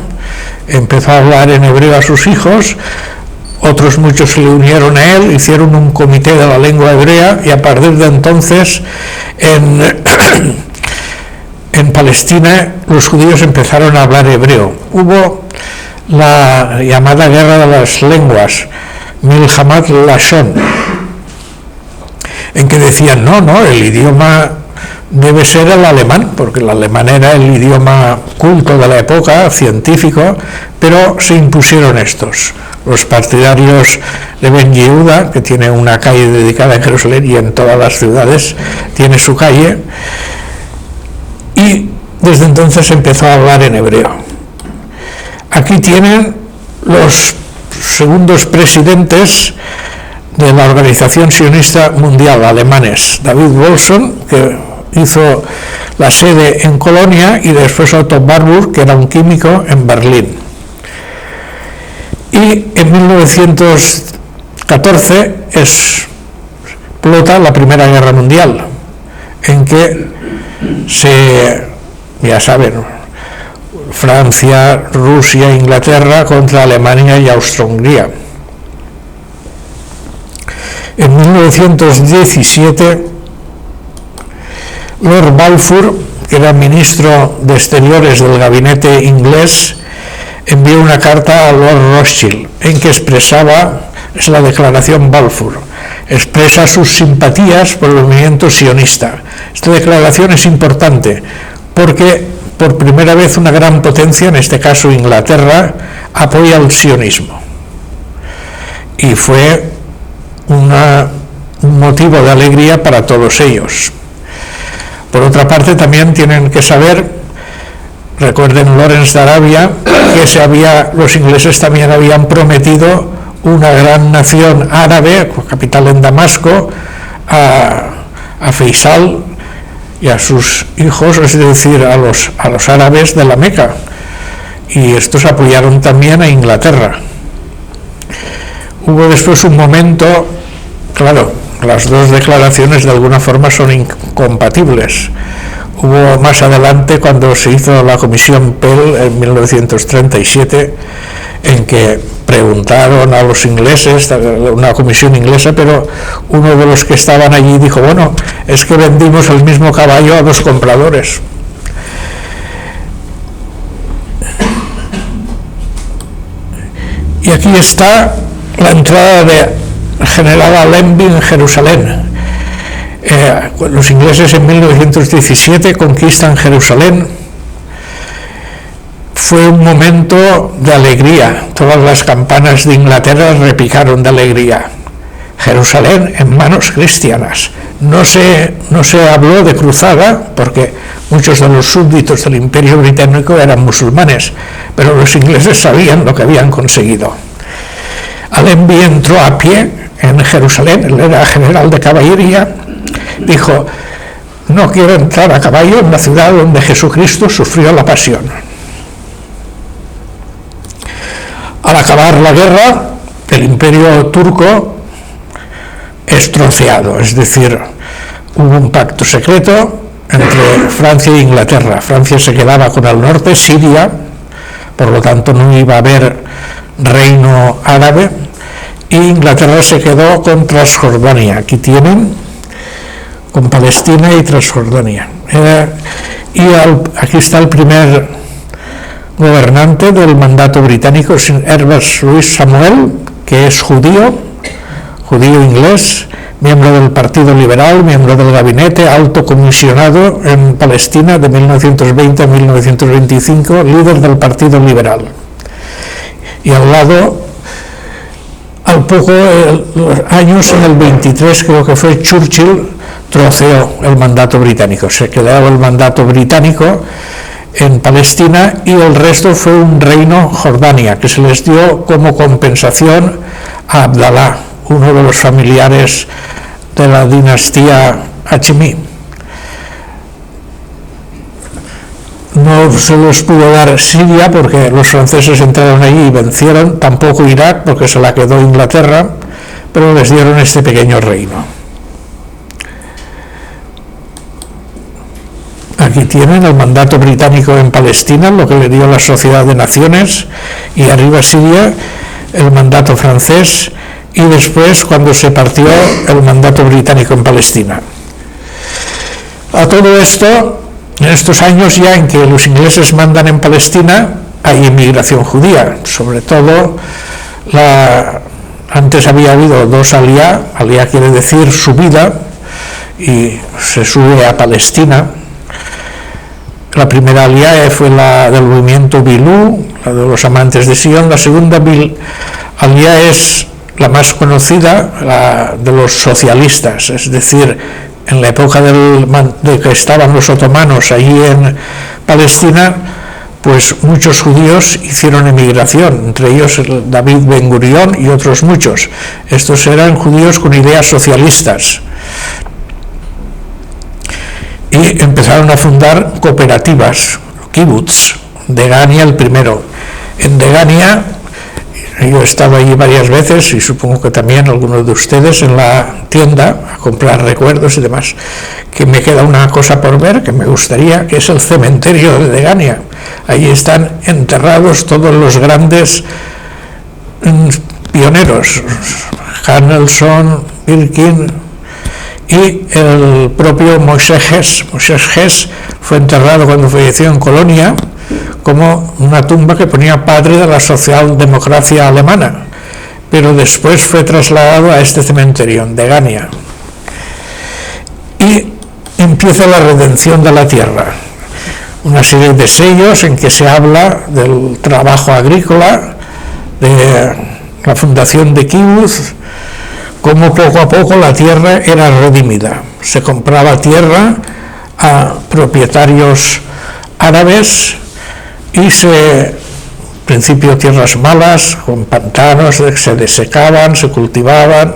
empezó a hablar en hebreo a sus hijos. Otros muchos se le unieron a él, hicieron un comité de la lengua hebrea, y a partir de entonces en Palestina los judíos empezaron a hablar hebreo. Hubo la llamada guerra de las lenguas, Milhamat Lashon, en que decían no, el idioma debe ser el alemán, porque el alemán era el idioma culto de la época, científico, pero se impusieron estos. Los partidarios de Ben Yehuda, que tiene una calle dedicada en Jerusalén y en todas las ciudades tiene su calle, y desde entonces empezó a hablar en hebreo. Aquí tienen los segundos presidentes de la Organización Sionista Mundial, alemanes, David Wolfson, que hizo la sede en Colonia, y después Otto Warburg, que era un químico, en Berlín. Y en 1914 explota la Primera Guerra Mundial, en que ya saben, Francia, Rusia, Inglaterra contra Alemania y Austria-Hungría. En 1917, Lord Balfour, que era ministro de Exteriores del gabinete inglés, envió una carta a Lord Rothschild en que expresaba, es la declaración Balfour, expresa sus simpatías por el movimiento sionista. Esta declaración es importante porque por primera vez una gran potencia, en este caso Inglaterra, apoya el sionismo. Y fue un motivo de alegría para todos ellos. Por otra parte, también tienen que saber, recuerden Lawrence de Arabia, que los ingleses también habían prometido una gran nación árabe, con capital en Damasco, a Faisal y a sus hijos, es decir, a los árabes de la Meca. Y estos apoyaron también a Inglaterra. Hubo después un momento, claro, las dos declaraciones de alguna forma son incompatibles. Hubo más adelante, cuando se hizo la Comisión Pell en 1937, en que preguntaron a los ingleses, una comisión inglesa, pero uno de los que estaban allí dijo, bueno, es que vendimos el mismo caballo a dos compradores. Y aquí está la entrada de general Allenby en Jerusalén. Los ingleses en 1917 conquistan Jerusalén. Fue un momento de alegría. Todas las campanas de Inglaterra repicaron de alegría. Jerusalén en manos cristianas. No se habló de cruzada, porque muchos de los súbditos del Imperio Británico eran musulmanes, pero los ingleses sabían lo que habían conseguido. Allenby entró a pie en Jerusalén, él era general de caballería, dijo, no quiero entrar a caballo en la ciudad donde Jesucristo sufrió la pasión. Al acabar la guerra, el imperio turco es troceado, es decir, hubo un pacto secreto entre Francia e Inglaterra. Francia se quedaba con el norte, Siria, por lo tanto no iba a haber reino árabe, y Inglaterra se quedó con Transjordania. Aquí tienen, con Palestina y Transjordania. Aquí está el primer gobernante del mandato británico, Herbert Louis Samuel, que es judío inglés, miembro del Partido Liberal, miembro del gabinete, alto comisionado en Palestina de 1920 a 1925, líder del Partido Liberal. Y al lado, al poco años, en el 23, creo que fue, Churchill troceó el mandato británico. Se quedaba el mandato británico en Palestina y el resto fue un reino Jordania, que se les dio como compensación a Abdalá, uno de los familiares de la dinastía hachemí. No se les pudo dar Siria porque los franceses entraron allí y vencieron, tampoco Irak porque se la quedó Inglaterra, pero les dieron este pequeño reino. Aquí tienen el mandato británico en Palestina, lo que le dio la Sociedad de Naciones, y arriba Siria, el mandato francés, y después, cuando se partió, el mandato británico en Palestina. A todo esto, en estos años ya en que los ingleses mandan en Palestina, hay inmigración judía, sobre todo antes había habido dos aliyá quiere decir subida, y se sube a Palestina. La primera aliyá fue la del movimiento Bilú, la de los amantes de Sion. La segunda aliyá es la más conocida, la de los socialistas, es decir, en la época de que estaban los otomanos allí en Palestina, pues muchos judíos hicieron emigración, entre ellos David Ben Gurión y otros muchos. Estos eran judíos con ideas socialistas y empezaron a fundar cooperativas, kibbutz. Degania el primero. En Degania, yo he estado allí varias veces y supongo que también algunos de ustedes en la tienda a comprar recuerdos y demás, que me queda una cosa por ver que me gustaría, que es el cementerio de Degania. Allí están enterrados todos los grandes pioneros, Hanelson, Birkin y el propio Moshe Hess. Moshe Hess fue enterrado cuando falleció en Colonia como una tumba que ponía padre de la socialdemocracia alemana, pero después fue trasladado a este cementerio en Degania. Y empieza la redención de la tierra, una serie de sellos en que se habla del trabajo agrícola, de la fundación de kibbutz, cómo poco a poco la tierra era redimida. Se compraba tierra a propietarios árabes y en principio tierras malas, con pantanos que se desecaban, se cultivaban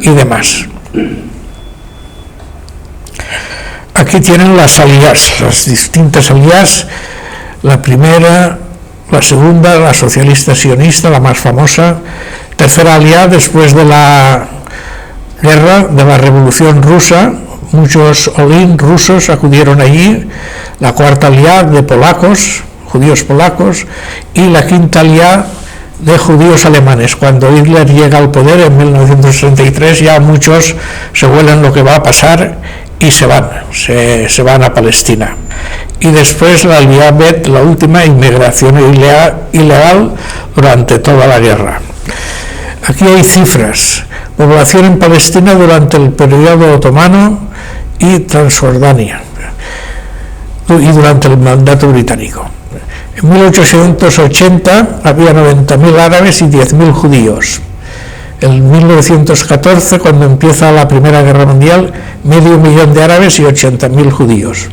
y demás. Aquí tienen las aliyás, las distintas aliyás, la primera, la segunda, la socialista sionista, la más famosa, tercera aliyá después de la guerra, de la revolución rusa, muchos olín rusos acudieron allí, la cuarta aliyá de polacos, judíos polacos, y la quinta aliyá de judíos alemanes. Cuando Hitler llega al poder en 1933 ya muchos se huelen lo que va a pasar y se van a Palestina. Y después la aliyá Bet, la última inmigración ilegal durante toda la guerra. Aquí hay cifras: población en Palestina durante el periodo otomano y Transjordania y durante el mandato británico. En 1880 había 90.000 árabes y 10.000 judíos. En 1914, cuando empieza la Primera Guerra Mundial, 500.000 de árabes y 80.000 judíos.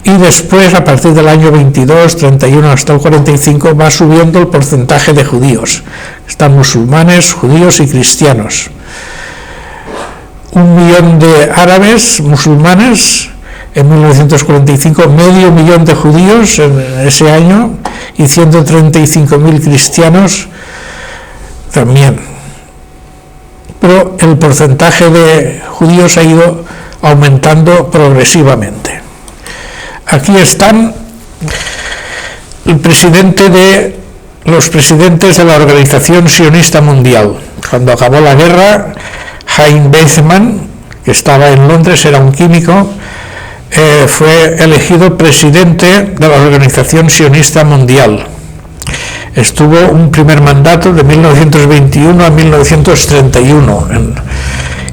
Y después, a partir del año 22, 31 hasta el 45, va subiendo el porcentaje de judíos. Están musulmanes, judíos y cristianos. 1 millón de árabes musulmanes en 1945, 500.000 de judíos en ese año y 135.000 cristianos también. Pero el porcentaje de judíos ha ido aumentando progresivamente. Aquí están los presidentes de la Organización Sionista Mundial. Cuando acabó la guerra, Chaim Weizmann, que estaba en Londres, era un químico, fue elegido presidente de la Organización Sionista Mundial. Estuvo un primer mandato de 1921 a 1931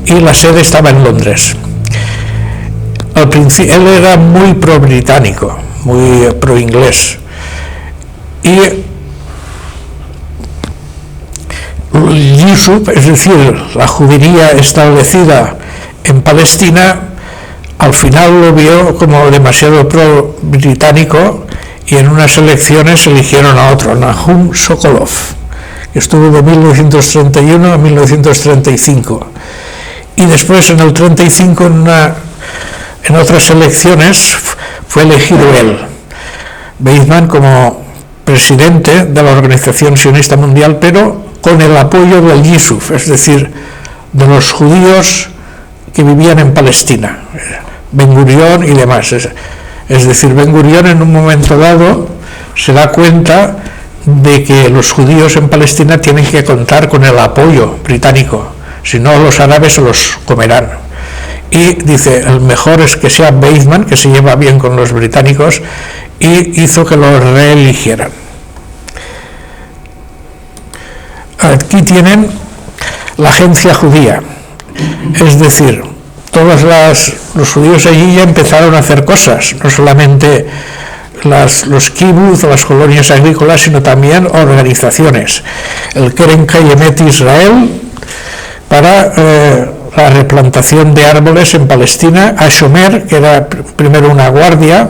y la sede estaba en Londres. Al principio él era muy pro-británico, muy pro-inglés, y el Yishuv, es decir, la judería establecida en Palestina, al final lo vio como demasiado pro-británico y en unas elecciones eligieron a otro, Nahum Sokolov, que estuvo de 1931 a 1935. Y después, en el 35, en otras elecciones, fue elegido él, Weizmann, como presidente de la Organización Sionista Mundial, pero con el apoyo del Yishuv, es decir, de los judíos que vivían en Palestina, Ben Gurión y demás. Es decir, Ben Gurión en un momento dado se da cuenta de que los judíos en Palestina tienen que contar con el apoyo británico, si no los árabes se los comerán. Y dice, el mejor es que sea Weizmann, que se lleva bien con los británicos, y hizo que los reeligieran. Aquí tienen la agencia judía, es decir, los judíos allí ya empezaron a hacer cosas, no solamente los kibbutz o las colonias agrícolas, sino también organizaciones. El Keren Kayemet Israel para la replantación de árboles en Palestina, Ashomer, que era primero una guardia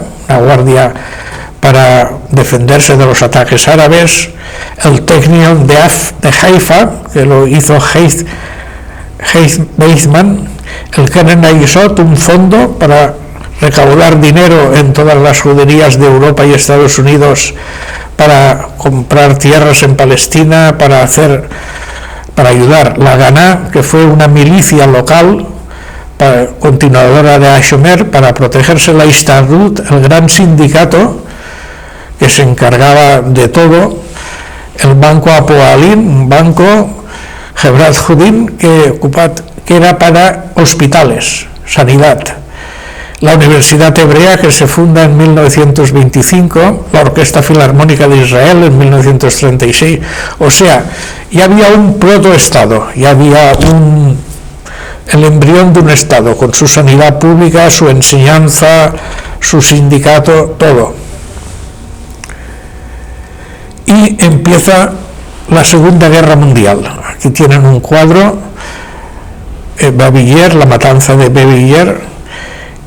para defenderse de los ataques árabes, el Technion de Haifa, que lo hizo Heath Weizmann, el Keren Yesod, un fondo para recaudar dinero en todas las juderías de Europa y Estados Unidos para comprar tierras en Palestina, para ayudar. La Haganah, que fue una milicia local continuadora de Ashomer, para protegerse. La Histadrut, el gran sindicato que se encargaba de todo. El Banco Apoalim, un banco Hebrat Judim que era para hospitales, sanidad. La Universidad Hebrea, que se funda en 1925, la Orquesta Filarmónica de Israel en 1936. O sea, ya había un protoestado, ya había el embrión de un estado, con su sanidad pública, su enseñanza, su sindicato, todo. Y empieza la Segunda Guerra Mundial. Aquí tienen un cuadro, Babiller, la matanza de Babiller,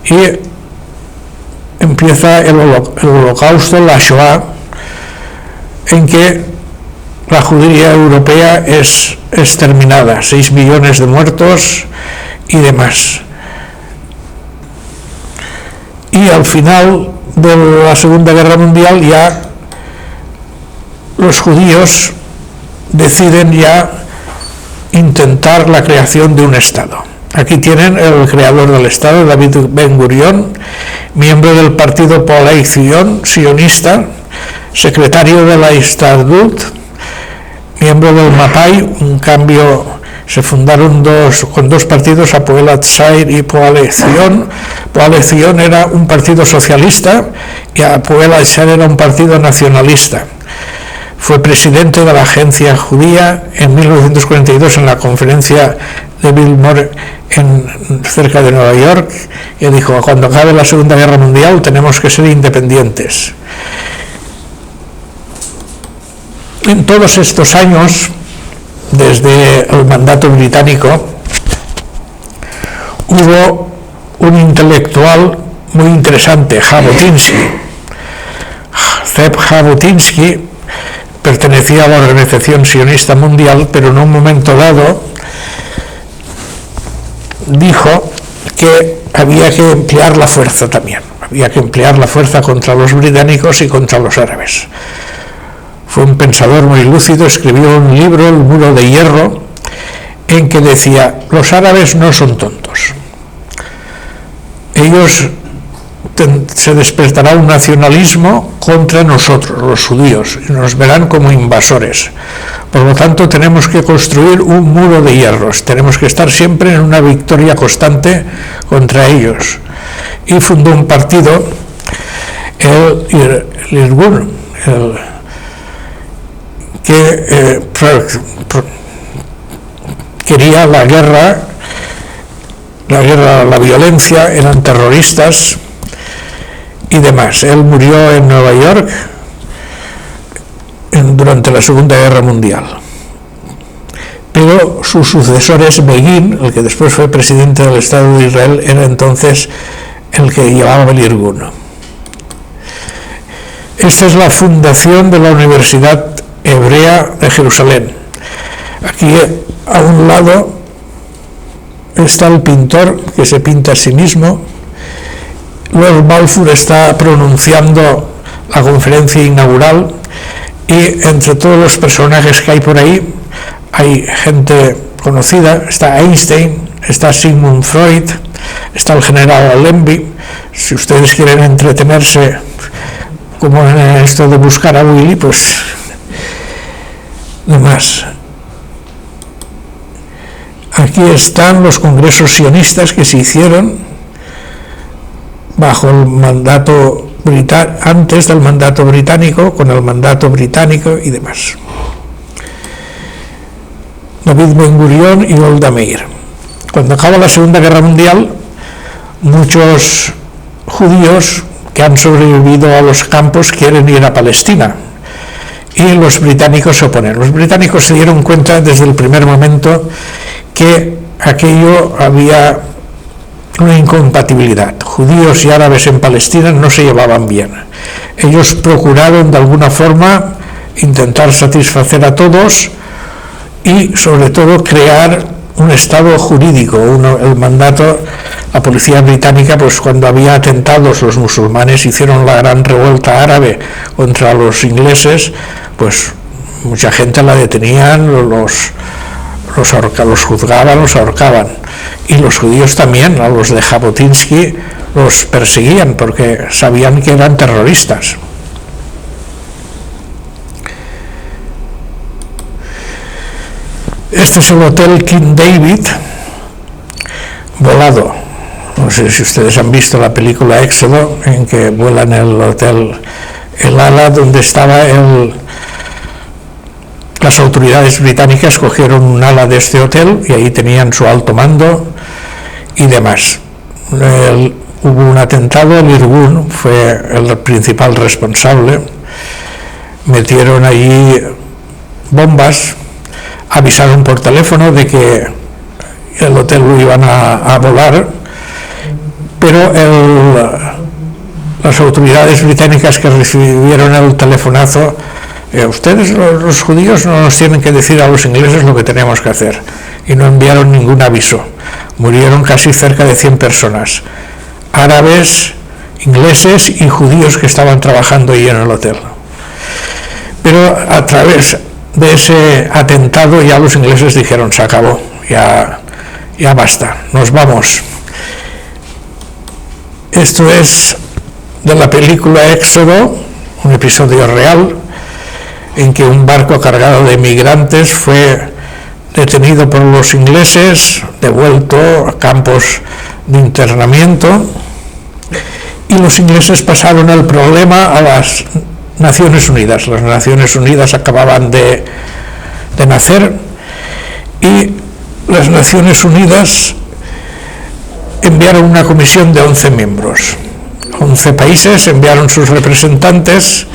y empieza el holocausto, la Shoah, en que la judería europea es exterminada, 6 millones de muertos y demás. Y al final de la Segunda Guerra Mundial ya los judíos deciden ya intentar la creación de un Estado. Aquí tienen el creador del Estado, David Ben Gurion, miembro del partido Poalei Zion, sionista, secretario de la Histadrut, miembro del Mapai, un cambio, se fundaron con dos partidos, Hapoel Hatzair y Poalei Zion. Poalei Zion era un partido socialista y Hapoel Hatzair era un partido nacionalista. Fue presidente de la agencia judía en 1942 en la conferencia de Biltmore cerca de Nueva York, y dijo: cuando acabe la Segunda Guerra Mundial tenemos que ser independientes. En todos estos años, desde el mandato británico, hubo un intelectual muy interesante, Jabotinsky. Ze'ev Jabotinsky pertenecía a la Organización Sionista Mundial, pero en un momento dado dijo que había que emplear la fuerza también, había que emplear la fuerza contra los británicos y contra los árabes. Fue un pensador muy lúcido, escribió un libro, El Muro de Hierro, en que decía: los árabes no son tontos, ellos se despertará un nacionalismo contra nosotros, los judíos, y nos verán como invasores. Por lo tanto, tenemos que construir un muro de hierros, tenemos que estar siempre en una victoria constante contra ellos. Y fundó un partido, el Irgun, que quería la guerra, la violencia, eran terroristas y demás. Él murió en Nueva York durante la Segunda Guerra Mundial. Pero su sucesor es Begin, el que después fue presidente del Estado de Israel, era entonces el que llevaba el Irgun. Esta es la fundación de la Universidad Hebrea de Jerusalén. Aquí a un lado está el pintor que se pinta a sí mismo. Lord Balfour está pronunciando la conferencia inaugural, y entre todos los personajes que hay por ahí hay gente conocida. Está Einstein, está Sigmund Freud, está el general Allenby. Si ustedes quieren entretenerse como en esto de buscar a Willy, pues demás. Aquí están los congresos sionistas que se hicieron bajo el mandato antes del mandato británico, con el mandato británico y demás. David Ben Gurion y Golda Meir. Cuando acaba la Segunda Guerra Mundial, muchos judíos que han sobrevivido a los campos quieren ir a Palestina, y los británicos se oponen. Los británicos se dieron cuenta desde el primer momento que aquello había una incompatibilidad. Judíos y árabes en Palestina no se llevaban bien. Ellos procuraron de alguna forma intentar satisfacer a todos y sobre todo crear un estado jurídico. El mandato, la policía británica, pues cuando había atentados, los musulmanes hicieron la gran revuelta árabe contra los ingleses, pues mucha gente la detenían, los juzgaban, los ahorcaban. Y los judíos también, a los de Jabotinsky, los perseguían porque sabían que eran terroristas. Este es el Hotel King David, volado. No sé si ustedes han visto la película Éxodo, en que vuelan el hotel, el ala donde estaba las autoridades británicas cogieron un ala de este hotel y ahí tenían su alto mando y demás. Hubo un atentado, el Irgun fue el principal responsable, metieron allí bombas, avisaron por teléfono de que el hotel lo iban a volar, pero las autoridades británicas que recibieron el telefonazo, ustedes los judíos no nos tienen que decir a los ingleses lo que tenemos que hacer, y no enviaron ningún aviso. Murieron casi cerca de 100 personas, árabes, ingleses y judíos que estaban trabajando ahí en el hotel. Pero a través de ese atentado ya los ingleses dijeron: se acabó, ya basta, nos vamos. Esto es de la película Éxodo, un episodio real en que un barco cargado de migrantes fue detenido por los ingleses, devuelto a campos de internamiento, y los ingleses pasaron el problema a las Naciones Unidas. Las Naciones Unidas acababan de nacer y las Naciones Unidas enviaron una comisión de 11 miembros. 11 países enviaron sus representantes.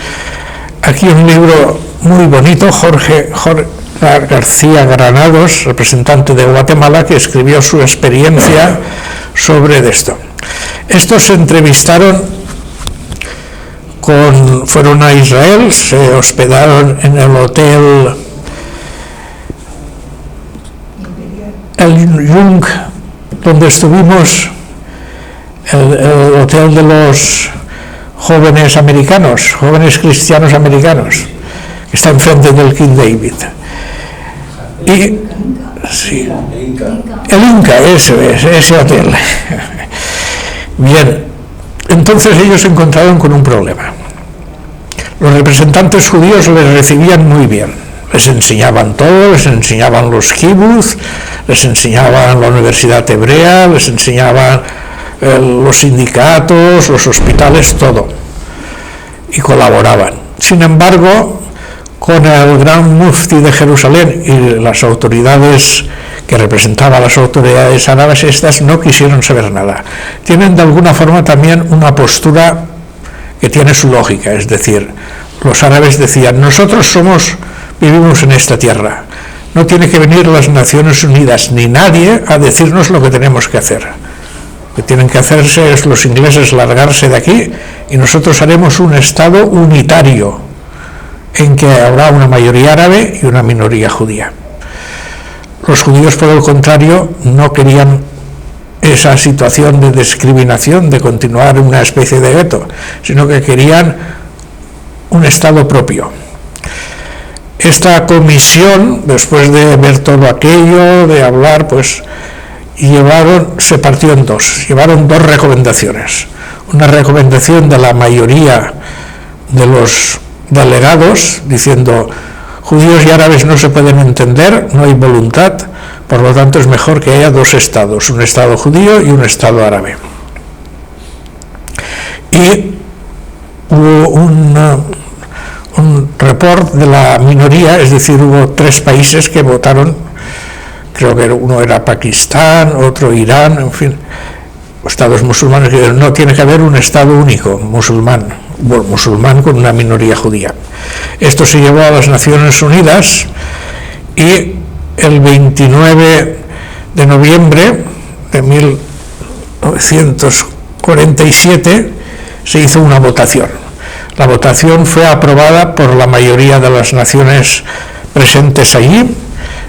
Aquí un libro muy bonito, Jorge García Granados, representante de Guatemala, que escribió su experiencia sobre esto. Estos se entrevistaron fueron a Israel, se hospedaron en el hotel El Jung, donde estuvimos, el hotel de los jóvenes americanos, jóvenes cristianos americanos, que está enfrente del King David. Y sí, el Inca, ese hotel. Bien, entonces ellos se encontraron con un problema. Los representantes judíos les recibían muy bien, les enseñaban todo, les enseñaban los kibbutz, les enseñaban la universidad hebrea, les enseñaban los sindicatos, los hospitales, todo, y colaboraban. Sin embargo, con el gran mufti de Jerusalén y las autoridades que representaban las autoridades árabes, estas no quisieron saber nada. Tienen de alguna forma también una postura que tiene su lógica, es decir, los árabes decían: nosotros vivimos en esta tierra, no tiene que venir las Naciones Unidas ni nadie a decirnos lo que tenemos que hacer. Lo que tienen que hacerse es los ingleses largarse de aquí y nosotros haremos un Estado unitario en que habrá una mayoría árabe y una minoría judía. Los judíos, por el contrario, no querían esa situación de discriminación, de continuar una especie de gueto, sino que querían un Estado propio. Esta comisión, después de ver todo aquello, de hablar, pues se partió en dos, llevaron dos recomendaciones. Una recomendación de la mayoría de los delegados, diciendo: judíos y árabes no se pueden entender, no hay voluntad, por lo tanto es mejor que haya dos estados, un estado judío y un estado árabe. Y hubo un report de la minoría, es decir, hubo 3 países que votaron, creo que uno era Pakistán, otro Irán, en fin, estados musulmanes que dijeron: no, tiene que haber un estado único, musulmán con una minoría judía. Esto se llevó a las Naciones Unidas y el 29 de noviembre de 1947 se hizo una votación. La votación fue aprobada por la mayoría de las naciones presentes allí,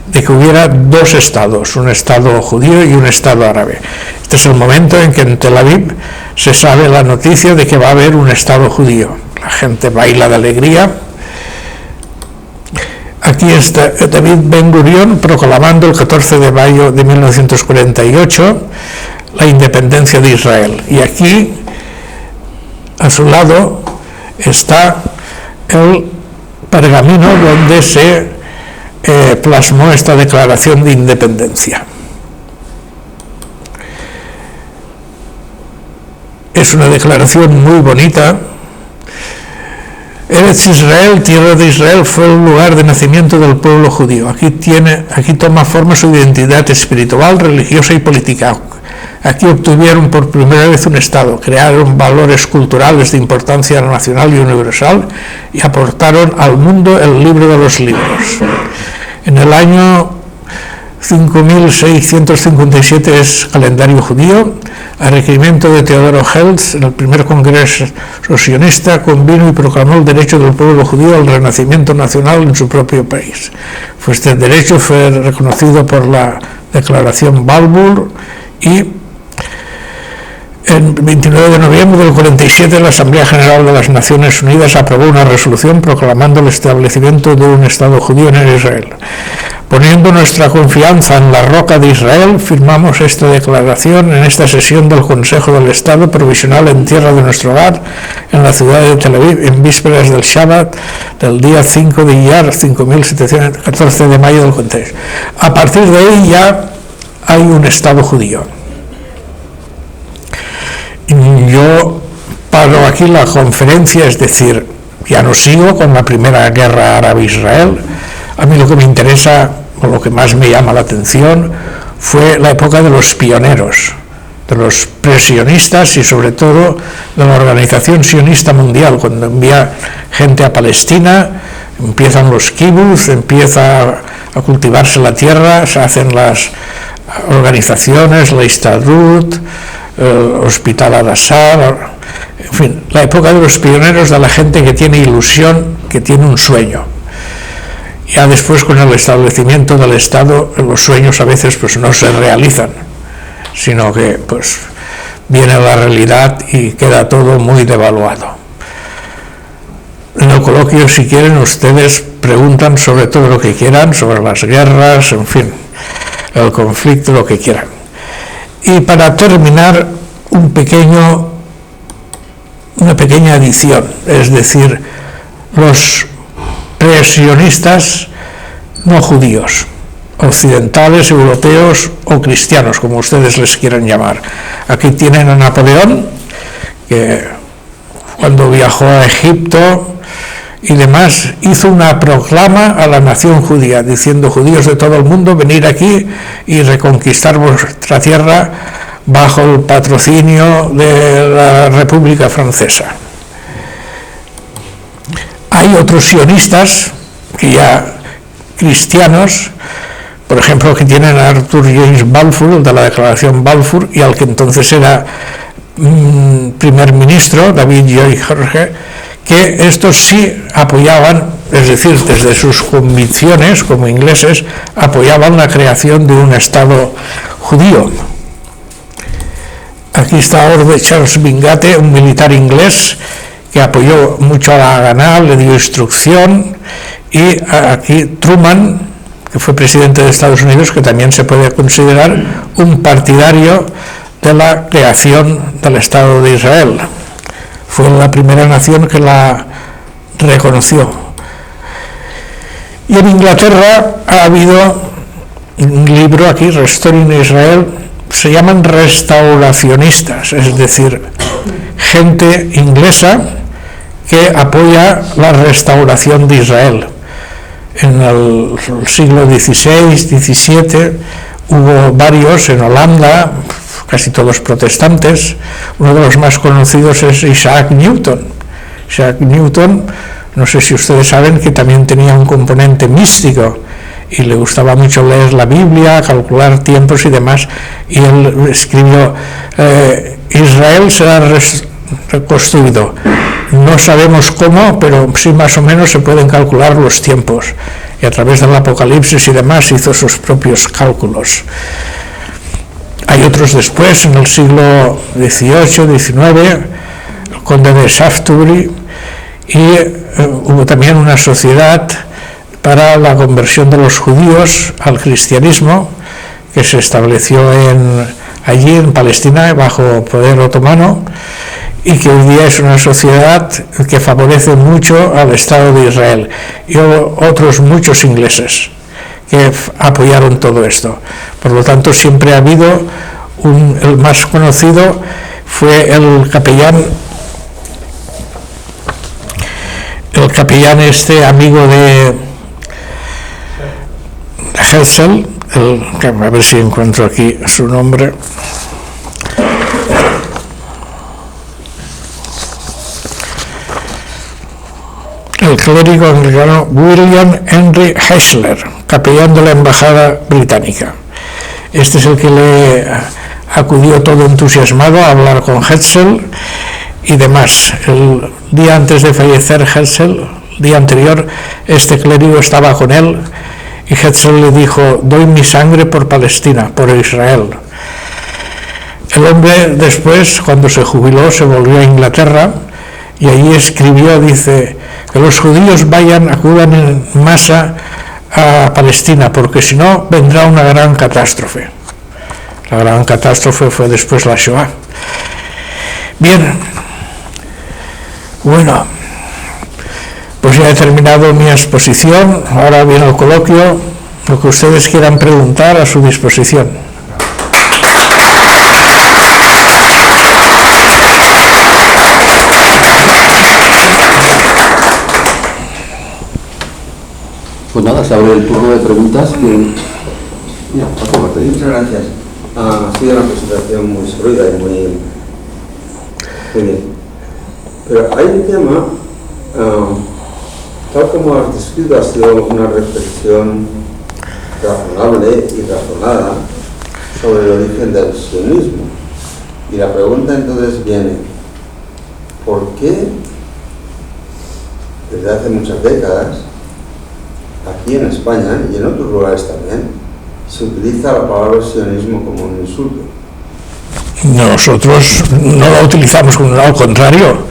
de que hubiera dos estados, un estado judío y un estado árabe. Este es el momento en que en Tel Aviv se sabe la noticia de que va a haber un estado judío. La gente baila de alegría. Aquí está David Ben Gurion proclamando el 14 de mayo de 1948 la independencia de Israel. Y aquí, a su lado, está el pergamino donde se plasmó esta declaración de independencia. Es una declaración muy bonita. Eretz Israel, tierra de Israel, fue el lugar de nacimiento del pueblo judío. Aquí toma forma su identidad espiritual, religiosa y política. Aquí obtuvieron por primera vez un Estado, crearon valores culturales de importancia nacional y universal y aportaron al mundo el libro de los libros. En el año 5657 es calendario judío, a requerimiento de Teodoro Herzl, en el primer congreso sionista, convino y proclamó el derecho del pueblo judío al renacimiento nacional en su propio país. Este derecho fue reconocido por la Declaración Balfour y el 29 de noviembre del 47 la Asamblea General de las Naciones Unidas aprobó una resolución proclamando el establecimiento de un Estado judío en Israel. Poniendo nuestra confianza en la roca de Israel, firmamos esta declaración en esta sesión del Consejo del Estado Provisional en tierra de nuestro hogar, en la ciudad de Tel Aviv, en vísperas del Shabbat del día 5 de Iyar, 5714 de mayo del 46. A partir de ahí ya hay un Estado judío. Yo paro aquí la conferencia, es decir, ya no sigo con la primera guerra árabe-Israel. A mí lo que me interesa, o lo que más me llama la atención, fue la época de los pioneros, de los presionistas y sobre todo de la Organización Sionista Mundial, cuando envía gente a Palestina, empiezan los kibbutz, empieza a cultivarse la tierra, se hacen las organizaciones, la Histadrut, Hospital Al-Azhar, en fin, la época de los pioneros, de la gente que tiene ilusión, que tiene un sueño. Ya después, con el establecimiento del Estado, los sueños a veces pues no se realizan, sino que pues viene la realidad y queda todo muy devaluado. En el coloquio, si quieren, ustedes preguntan sobre todo lo que quieran, sobre las guerras, en fin, el conflicto, lo que quieran. Y para terminar, una pequeña adición, es decir, los presionistas no judíos, occidentales, europeos o cristianos, como ustedes les quieran llamar. Aquí tienen a Napoleón, que cuando viajó a Egipto y demás, hizo una proclama a la nación judía, diciendo: judíos de todo el mundo, venid aquí y reconquistar vuestra tierra bajo el patrocinio de la República Francesa. Hay otros sionistas, que ya cristianos, por ejemplo, que tienen a Arthur James Balfour, el de la Declaración Balfour, y al que entonces era primer ministro, David Lloyd George, que estos sí apoyaban, es decir, desde sus convicciones como ingleses, apoyaban la creación de un Estado judío. Aquí está Orde Charles Wingate, un militar inglés que apoyó mucho a la Haganah, le dio instrucción, y aquí Truman, que fue presidente de Estados Unidos, que también se puede considerar un partidario de la creación del Estado de Israel. Fue la primera nación que la reconoció. Y en Inglaterra ha habido un libro aquí, Restoring Israel, se llaman restauracionistas, es decir, gente inglesa que apoya la restauración de Israel. En el siglo XVI, XVII, hubo varios en Holanda, casi todos protestantes. Uno de los más conocidos es Isaac Newton. Isaac Newton, no sé si ustedes saben que también tenía un componente místico, y le gustaba mucho leer la Biblia, calcular tiempos y demás, y él escribió, Israel será reconstruido. No sabemos cómo, pero sí más o menos se pueden calcular los tiempos. Y a través del Apocalipsis y demás hizo sus propios cálculos. Hay otros después, en el siglo XVIII, XIX, el conde de Shaftesbury, y hubo también una sociedad para la conversión de los judíos al cristianismo, que se estableció allí en Palestina bajo poder otomano, y que hoy día es una sociedad que favorece mucho al Estado de Israel, y otros muchos ingleses que apoyaron todo esto. Por lo tanto, siempre ha habido el más conocido fue el capellán amigo de Herzl, a ver si encuentro aquí su nombre. El clérigo anglicano William Henry Heschler, capellán de la embajada británica. Este es el que le acudió todo entusiasmado a hablar con Herzl y demás. El día antes de fallecer Herzl, el día anterior, este clérigo estaba con él y Herzl le dijo: doy mi sangre por Palestina, por Israel. El hombre después, cuando se jubiló, se volvió a Inglaterra y allí escribió, dice, que los judíos acudan en masa a Palestina, porque si no vendrá una gran catástrofe. La gran catástrofe fue después la Shoah. Bien, bueno, pues ya he terminado mi exposición, ahora viene el coloquio, lo que ustedes quieran preguntar, a su disposición. Pues nada, se abre el turno de preguntas. Muchas gracias. Ha sido una presentación muy sólida y muy bien. Pero hay un tema, tal como has descrito, ha sido una reflexión razonable y razonada sobre el origen del sionismo. Y la pregunta entonces viene, ¿por qué desde hace muchas décadas, aquí en España y en otros lugares también, se utiliza la palabra sionismo como un insulto? Nosotros no la utilizamos como al contrario.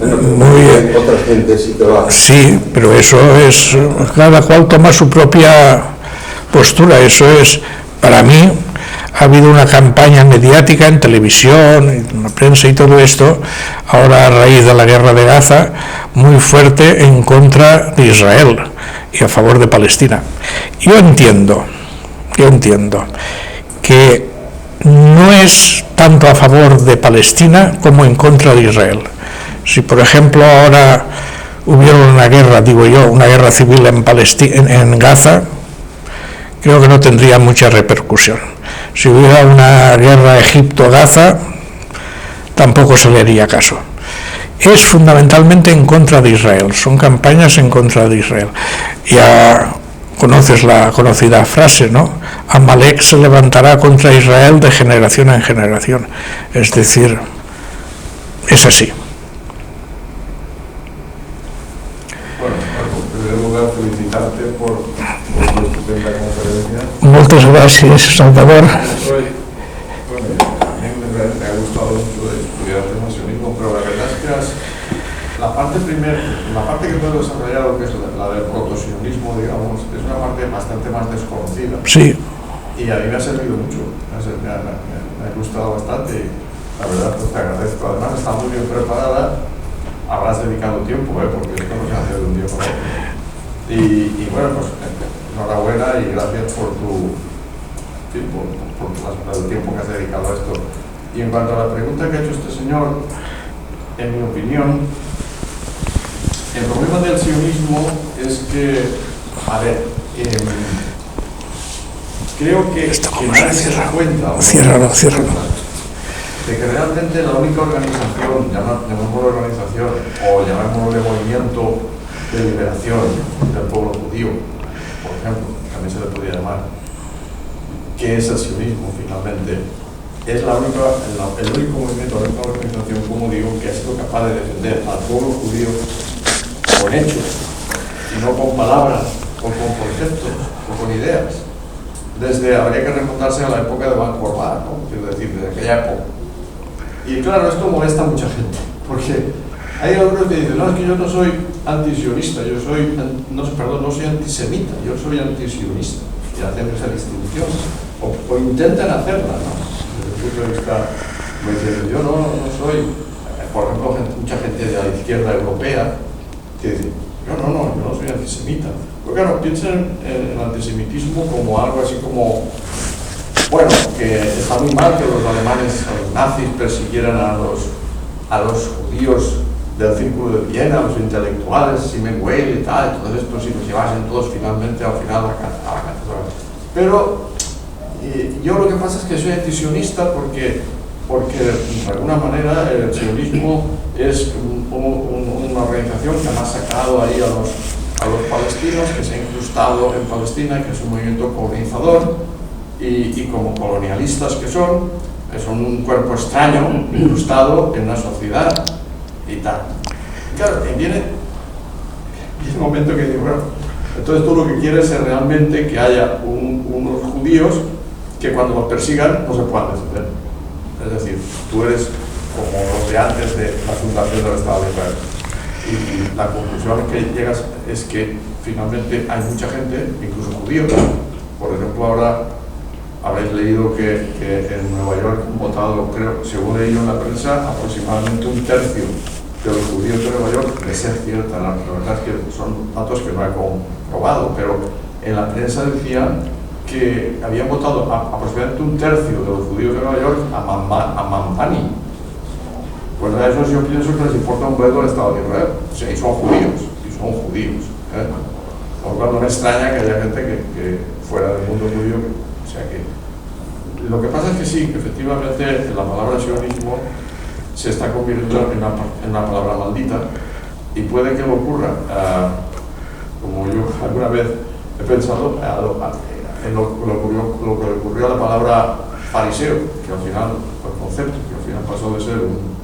Bueno, otra gente sí que lo hace. Sí, pero eso es, cada cual toma su propia postura. Eso es, para mí, ha habido una campaña mediática en televisión, en la prensa y todo esto, ahora a raíz de la guerra de Gaza, muy fuerte en contra de Israel y a favor de Palestina. Yo entiendo que no es tanto a favor de Palestina como en contra de Israel. Si, por ejemplo, ahora hubiera una guerra, una guerra civil en Gaza, creo que no tendría mucha repercusión. Si hubiera una guerra Egipto-Gaza, tampoco se le haría caso. Es fundamentalmente en contra de Israel, son campañas en contra de Israel. Ya conoces la conocida frase, ¿no? Amalek se levantará contra Israel de generación en generación. Es decir, es así. Bueno, en primer lugar, felicitarte por tu estupenda conferencia. Muchas gracias, Salvador. A mí me ha gustado mucho estudiar el sionismo, pero la verdad es que la parte que tú has desarrollado, que es la del protosionismo, digamos, es una parte bastante más desconocida. Sí. Y a mí me ha servido mucho, me ha gustado bastante. La verdad, pues te agradezco. Además, está muy bien preparada. Habrás dedicado tiempo, porque esto no se hace de un día para otro. Y bueno, pues enhorabuena y gracias por tu tiempo, por el tiempo que has dedicado a esto. Y en cuanto a la pregunta que ha hecho este señor, en mi opinión, el problema del sionismo es que, a ver, creo que nadie se da cuenta. Ciérralo. De que realmente la única organización, llamémoslo organización o llamémoslo movimiento de liberación del pueblo judío, por ejemplo, también se le podría llamar, ¿qué es el sionismo finalmente? Es el único movimiento, la única organización, como digo, que ha sido capaz de defender al pueblo judío con hechos, y no con palabras, o con conceptos, o con ideas. Habría que remontarse a la época de Van Korban, ¿no? Quiero decir, desde aquella época. Y claro, esto molesta a mucha gente, porque hay algunos que dicen, no, es que yo no soy antisionista, no soy antisemita, yo soy antisionista, y hacen esa distinción, o intentan hacerla, ¿no? Desde el punto de vista, como dicen, yo no soy, por ejemplo, mucha gente de la izquierda europea, que dice, yo no soy antisemita. Pero claro, piensan en el antisemitismo como algo así como, bueno, que está muy mal que los alemanes, los nazis, persiguieran a los judíos del Círculo de Viena, los intelectuales, Simone Weil y tal, todos estos, y los llevasen todos finalmente al final a la catedral. Pero yo lo que pasa es que soy antisionista porque de alguna manera el sionismo es una organización que ha masacrado ahí a los palestinos, que se ha incrustado en Palestina, que es un movimiento colonizador, y como colonialistas que son un cuerpo extraño incrustado en una sociedad y tal. Y claro, viene un momento que digo, bueno, entonces tú lo que quieres es realmente que haya unos judíos que cuando los persigan no se puedan defender. Es decir, tú eres como los de antes de la fundación del Estado de Israel. Y la conclusión que llegas es que finalmente hay mucha gente, incluso judíos. Por ejemplo, ahora habréis leído que en Nueva York han votado, creo, según he leído en la prensa, aproximadamente 1/3 de los judíos de Nueva York, de ser cierta, la verdad es que son datos que no he comprobado, pero en la prensa decían que habían votado aproximadamente 1/3 de los judíos de Nueva York a Mamdani. Pues a esos yo pienso que les importa un bledo el Estado de Israel. O sea, y son judíos. Por lo cual no me extraña que haya gente que fuera del mundo judío. O sea que lo que pasa es que sí, que efectivamente la palabra sionismo se está convirtiendo en una palabra maldita, y puede que lo ocurra, como yo alguna vez he pensado, en lo que le ocurrió a la palabra fariseo, que al final, el concepto, que al final pasó de ser un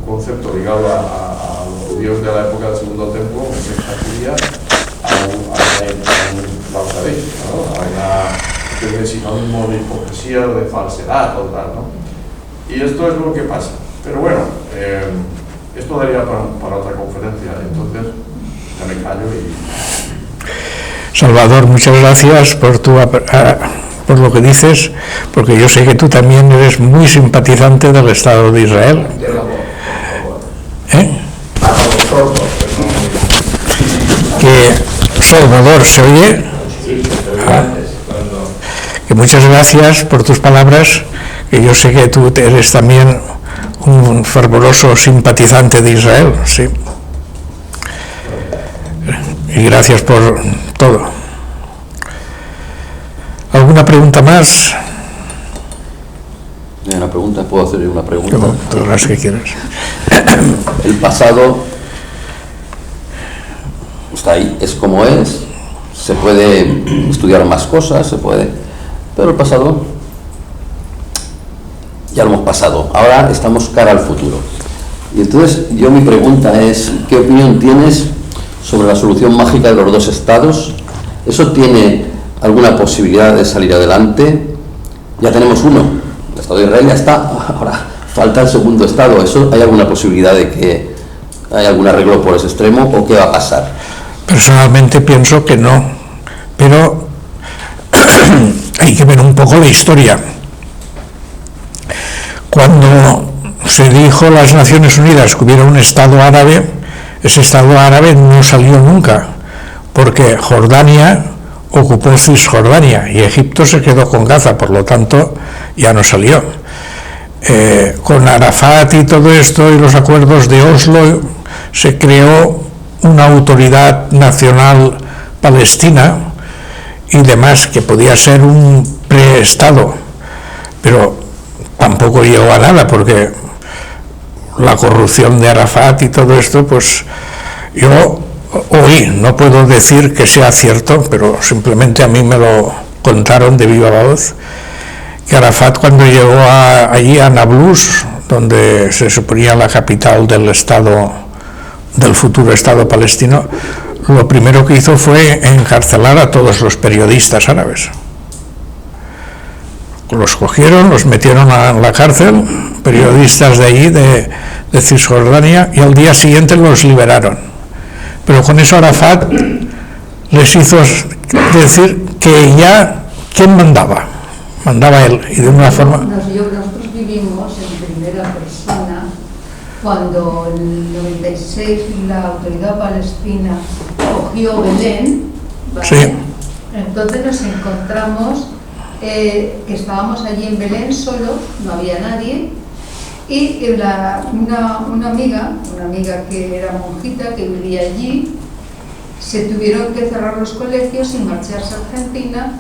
concepto ligado a los judíos de la época del Segundo Templo, en sexta judía, a un bausadí, ¿no? A una especie de sinónimo de hipocresía o de falsedad o tal, ¿no? Y esto es lo que pasa. Pero bueno, esto daría para otra conferencia, entonces ya me callo y... Salvador, muchas gracias por lo que dices, porque yo sé que tú también eres muy simpatizante del Estado de Israel. Que Salvador, ¿se oye? Que muchas gracias por tus palabras, que yo sé que tú eres también un fervoroso simpatizante de Israel, sí. Y gracias por todo. ¿Alguna pregunta más? Una pregunta, ¿puedo hacer una pregunta? Como todas las que quieras. El pasado está ahí, es como es, se puede estudiar más cosas, pero el pasado ya lo hemos pasado, ahora estamos cara al futuro. Y entonces mi pregunta es, ¿qué opinión tienes sobre la solución mágica de los dos estados? ¿Eso tiene alguna posibilidad de salir adelante? Ya tenemos uno, el Estado de Israel ya está, ahora falta el segundo estado. ¿Eso hay alguna posibilidad de que haya algún arreglo por ese extremo o qué va a pasar? Personalmente pienso que no, pero hay que ver un poco la historia. Cuando se dijo a las Naciones Unidas que hubiera un Estado árabe, ese Estado árabe no salió nunca, porque Jordania ocupó Cisjordania y Egipto se quedó con Gaza, por lo tanto ya no salió. Con Arafat y todo esto y los acuerdos de Oslo se creó una autoridad nacional palestina y demás, que podía ser un preestado, pero tampoco llegó a nada, porque la corrupción de Arafat y todo esto, pues yo oí, no puedo decir que sea cierto, pero simplemente a mí me lo contaron de viva voz, que Arafat, cuando llegó allí a Nablus, donde se suponía la capital del futuro Estado palestino, lo primero que hizo fue encarcelar a todos los periodistas árabes. Los cogieron, los metieron a la cárcel, periodistas de allí, de Cisjordania, y al día siguiente los liberaron. Pero con eso Arafat les hizo decir que ya, ¿quién mandaba? Mandaba él, y de una forma... Nosotros vivimos en primera persona cuando en el 96 la autoridad palestina cogió Belén, ¿vale? Sí. Entonces nos encontramos que estábamos allí en Belén solos, no había nadie, y una amiga que era monjita, que vivía allí, se tuvieron que cerrar los colegios y marcharse a Argentina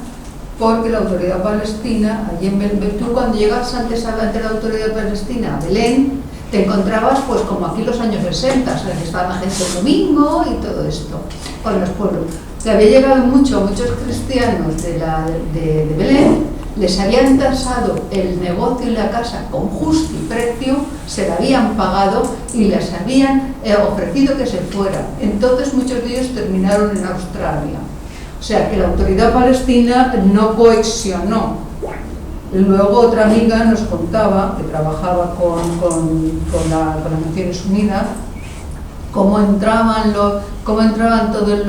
porque la autoridad palestina, allí en Belén, tú cuando llegas antes a la autoridad palestina a Belén, te encontrabas pues como aquí los años 60, o sea, que estaba la gente el domingo y todo esto, con los pueblos. Que había llegado muchos cristianos de Belén, les habían tasado el negocio y la casa con justo precio, se la habían pagado y les habían ofrecido que se fueran. Entonces muchos de ellos terminaron en Australia. O sea que la autoridad palestina no coaccionó. Luego otra amiga nos contaba, que trabajaba con las Naciones Unidas, cómo entraban todos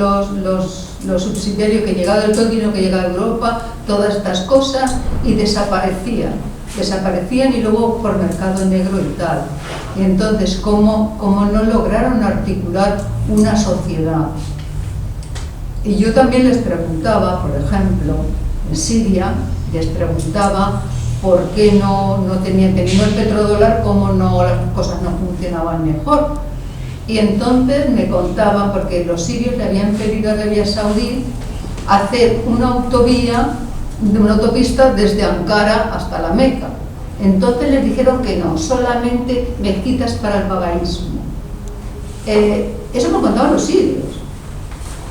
los subsidiarios que llegaban del Tolkien, que llegaban de Europa, todas estas cosas, y desaparecían y luego por mercado negro y tal. Y entonces, ¿cómo no lograron articular una sociedad? Y yo también les preguntaba, por ejemplo, en Siria, les preguntaba por qué no tenían, teniendo el petrodólar, cómo las cosas no funcionaban mejor. Y entonces me contaban, porque los sirios le habían pedido a Arabia Saudí hacer una autopista desde Ankara hasta la Meca. Entonces les dijeron que no, solamente mezquitas para el babaísmo. Eso me contaban los sirios.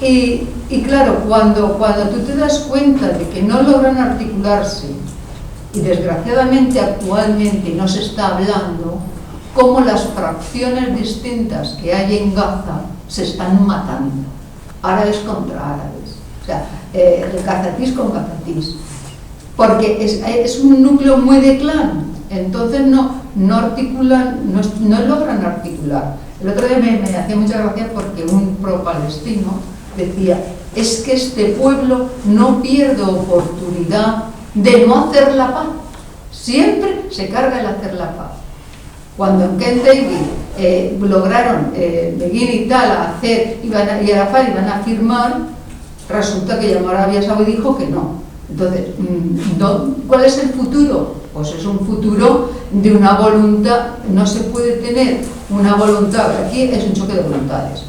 Y claro, cuando tú te das cuenta de que no logran articularse, y desgraciadamente actualmente no se está hablando, cómo las fracciones distintas que hay en Gaza se están matando, árabes contra árabes, o sea, gazatís con gazatís, porque es un núcleo muy de clan, entonces no articulan, no logran articular. El otro día me hacía mucha gracia porque un pro-palestino decía, es que este pueblo no pierde oportunidad de no hacer la paz, siempre se carga el hacer la paz. Cuando en Camp David lograron Begin y tal hacer, y Arafat iban a firmar, resulta que llamó a Arabia Saudí y dijo que no. Entonces, ¿cuál es el futuro? Pues es un futuro de una voluntad, no se puede tener una voluntad, aquí es un choque de voluntades.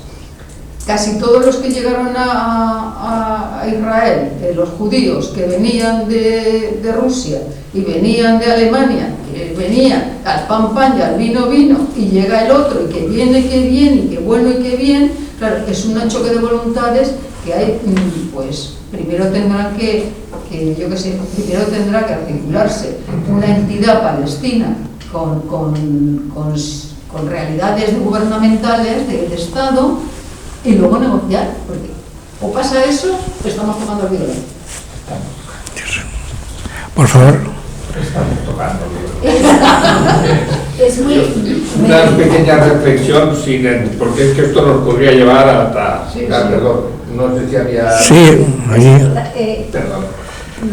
Casi todos los que llegaron a Israel, los judíos que venían de Rusia y venían de Alemania, que venían al pan y al vino, y llega el otro y que viene, y que bueno y que bien, claro, es un choque de voluntades que hay, pues primero tendrán primero tendrá que articularse una entidad palestina con realidades gubernamentales de Estado, y luego negociar, porque o pasa eso, o estamos tomando el violín. Por favor. Estamos tocando el violín. Es muy... Una pequeña reflexión, porque es que esto nos podría llevar hasta alrededor. No sé si había... Sí, allí. Perdón.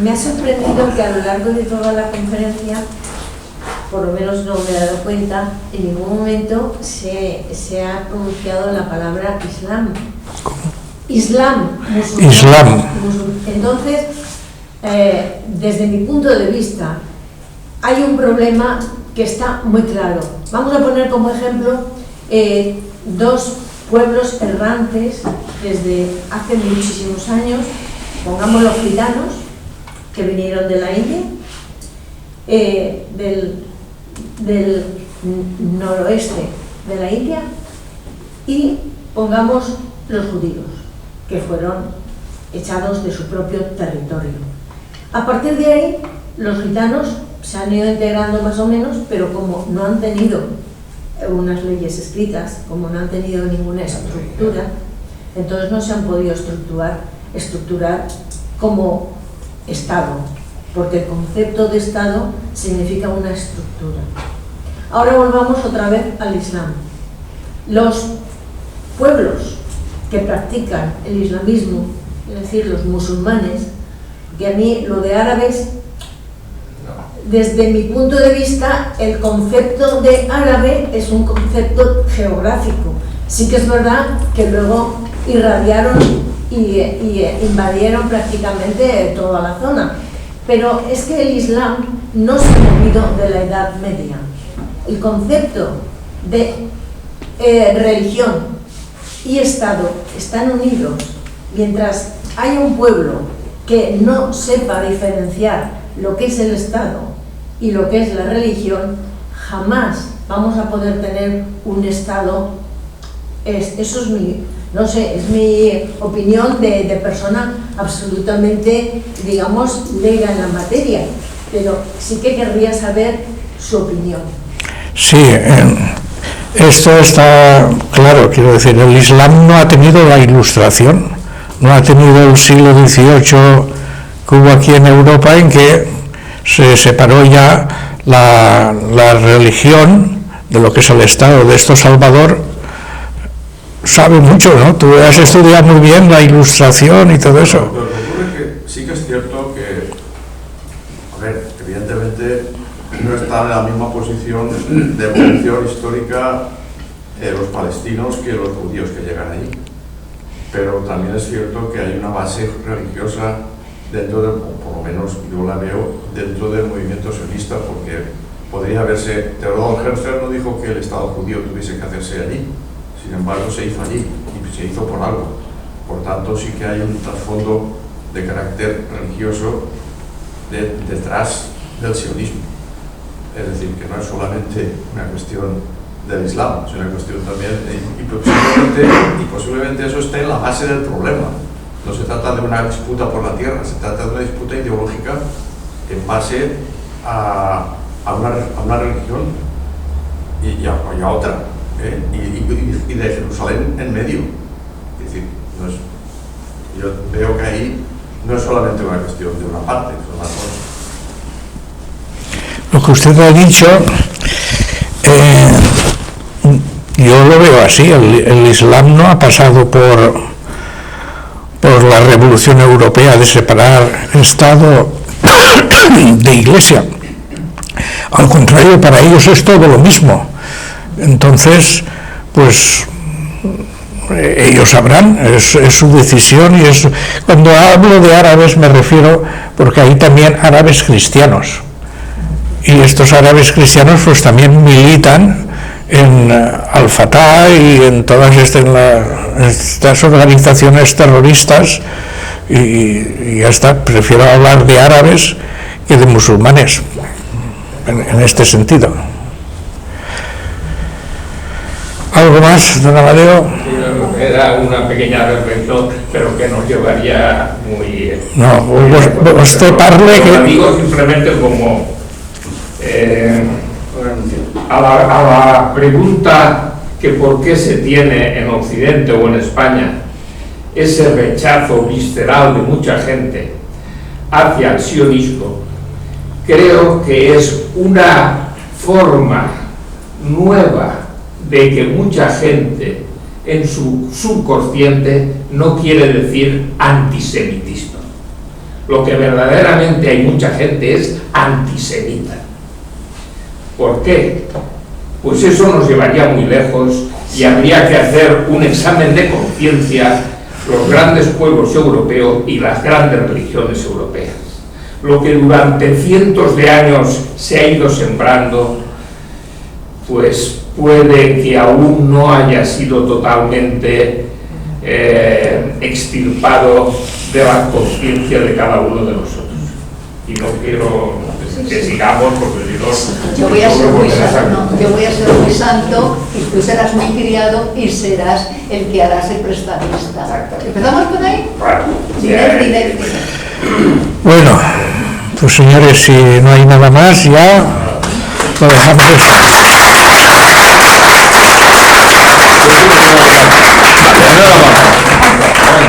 Me ha sorprendido que a lo largo de toda la conferencia, por lo menos no me he dado cuenta, en ningún momento se ha pronunciado la palabra Islam. ¿Cómo? Islam. Entonces, desde mi punto de vista, hay un problema que está muy claro. Vamos a poner como ejemplo dos pueblos errantes desde hace muchísimos años, pongamos los gitanos, que vinieron de la India, del noroeste de la India, y pongamos los judíos, que fueron echados de su propio territorio. A partir de ahí, los gitanos se han ido integrando más o menos, pero como no han tenido unas leyes escritas, como no han tenido ninguna estructura, entonces no se han podido estructurar como Estado, porque el concepto de Estado significa una estructura. Ahora volvamos otra vez al Islam. Los pueblos que practican el islamismo, es decir, los musulmanes, que a mí lo de árabes, desde mi punto de vista, el concepto de árabe es un concepto geográfico. Sí que es verdad que luego irradiaron y invadieron prácticamente toda la zona, pero es que el Islam no se ha movido de la Edad Media. El concepto de religión y Estado están unidos. Mientras haya un pueblo que no sepa diferenciar lo que es el Estado y lo que es la religión, jamás vamos a poder tener un Estado. Eso es mi opinión de persona absolutamente, digamos, lega en la materia, pero sí que querría saber su opinión. Sí, esto está claro, quiero decir, el Islam no ha tenido la Ilustración, no ha tenido el siglo XVIII que hubo aquí en Europa, en que se separó ya la religión de lo que es el Estado. De esto Salvador sabe mucho, ¿no? Tú has estudiado muy bien la Ilustración y todo eso. Lo que ocurre es que sí que es cierto que, a ver, evidentemente no están en la misma posición de evolución histórica los palestinos que los judíos que llegan allí. Pero también es cierto que hay una base religiosa dentro de, por lo menos yo la veo, dentro del movimiento sionista, porque podría haberse, Theodor Herzl no dijo que el Estado judío tuviese que hacerse allí, sin embargo se hizo allí y se hizo por algo. Por tanto, sí que hay un trasfondo de carácter religioso detrás del sionismo. Es decir, que no es solamente una cuestión del Islam, es una cuestión también, y posiblemente eso esté en la base del problema. No se trata de una disputa por la tierra, se trata de una disputa ideológica en base a una religión y a otra, y de Jerusalén en medio. Es decir, yo veo que ahí no es solamente una cuestión de una parte, son las dos. Lo que usted ha dicho, yo lo veo así. El Islam no ha pasado por la Revolución Europea de separar Estado de Iglesia. Al contrario, para ellos es todo lo mismo. Entonces, pues ellos sabrán, es su decisión. Y cuando hablo de árabes me refiero, porque hay también árabes cristianos. Y estos árabes cristianos pues también militan en Al-Fatah y en todas estas organizaciones terroristas, y ya está. Prefiero hablar de árabes que de musulmanes en este sentido. ¿Algo más, don Amadeo? Era una pequeña reflexión, pero que nos llevaría muy... No, usted parle que... Digo simplemente como... a la pregunta que por qué se tiene en Occidente o en España ese rechazo visceral de mucha gente hacia el sionismo, creo que es una forma nueva de que mucha gente en su subconsciente no quiere decir antisemitismo. Lo que verdaderamente hay mucha gente es antisemita. ¿Por qué? Pues eso nos llevaría muy lejos y habría que hacer un examen de conciencia los grandes pueblos europeos y las grandes religiones europeas. Lo que durante cientos de años se ha ido sembrando, pues puede que aún no haya sido totalmente extirpado de la conciencia de cada uno de nosotros. Y no quiero que sigamos, porque si no... Yo voy a ser no muy podrás santo, saber. no, yo voy a ser muy santo y tú serás muy criado y serás el que harás el prestamista. Exactamente. ¿Empezamos por ahí? Bueno, Dinero. Bueno, pues señores, si no hay nada más, ya lo dejamos.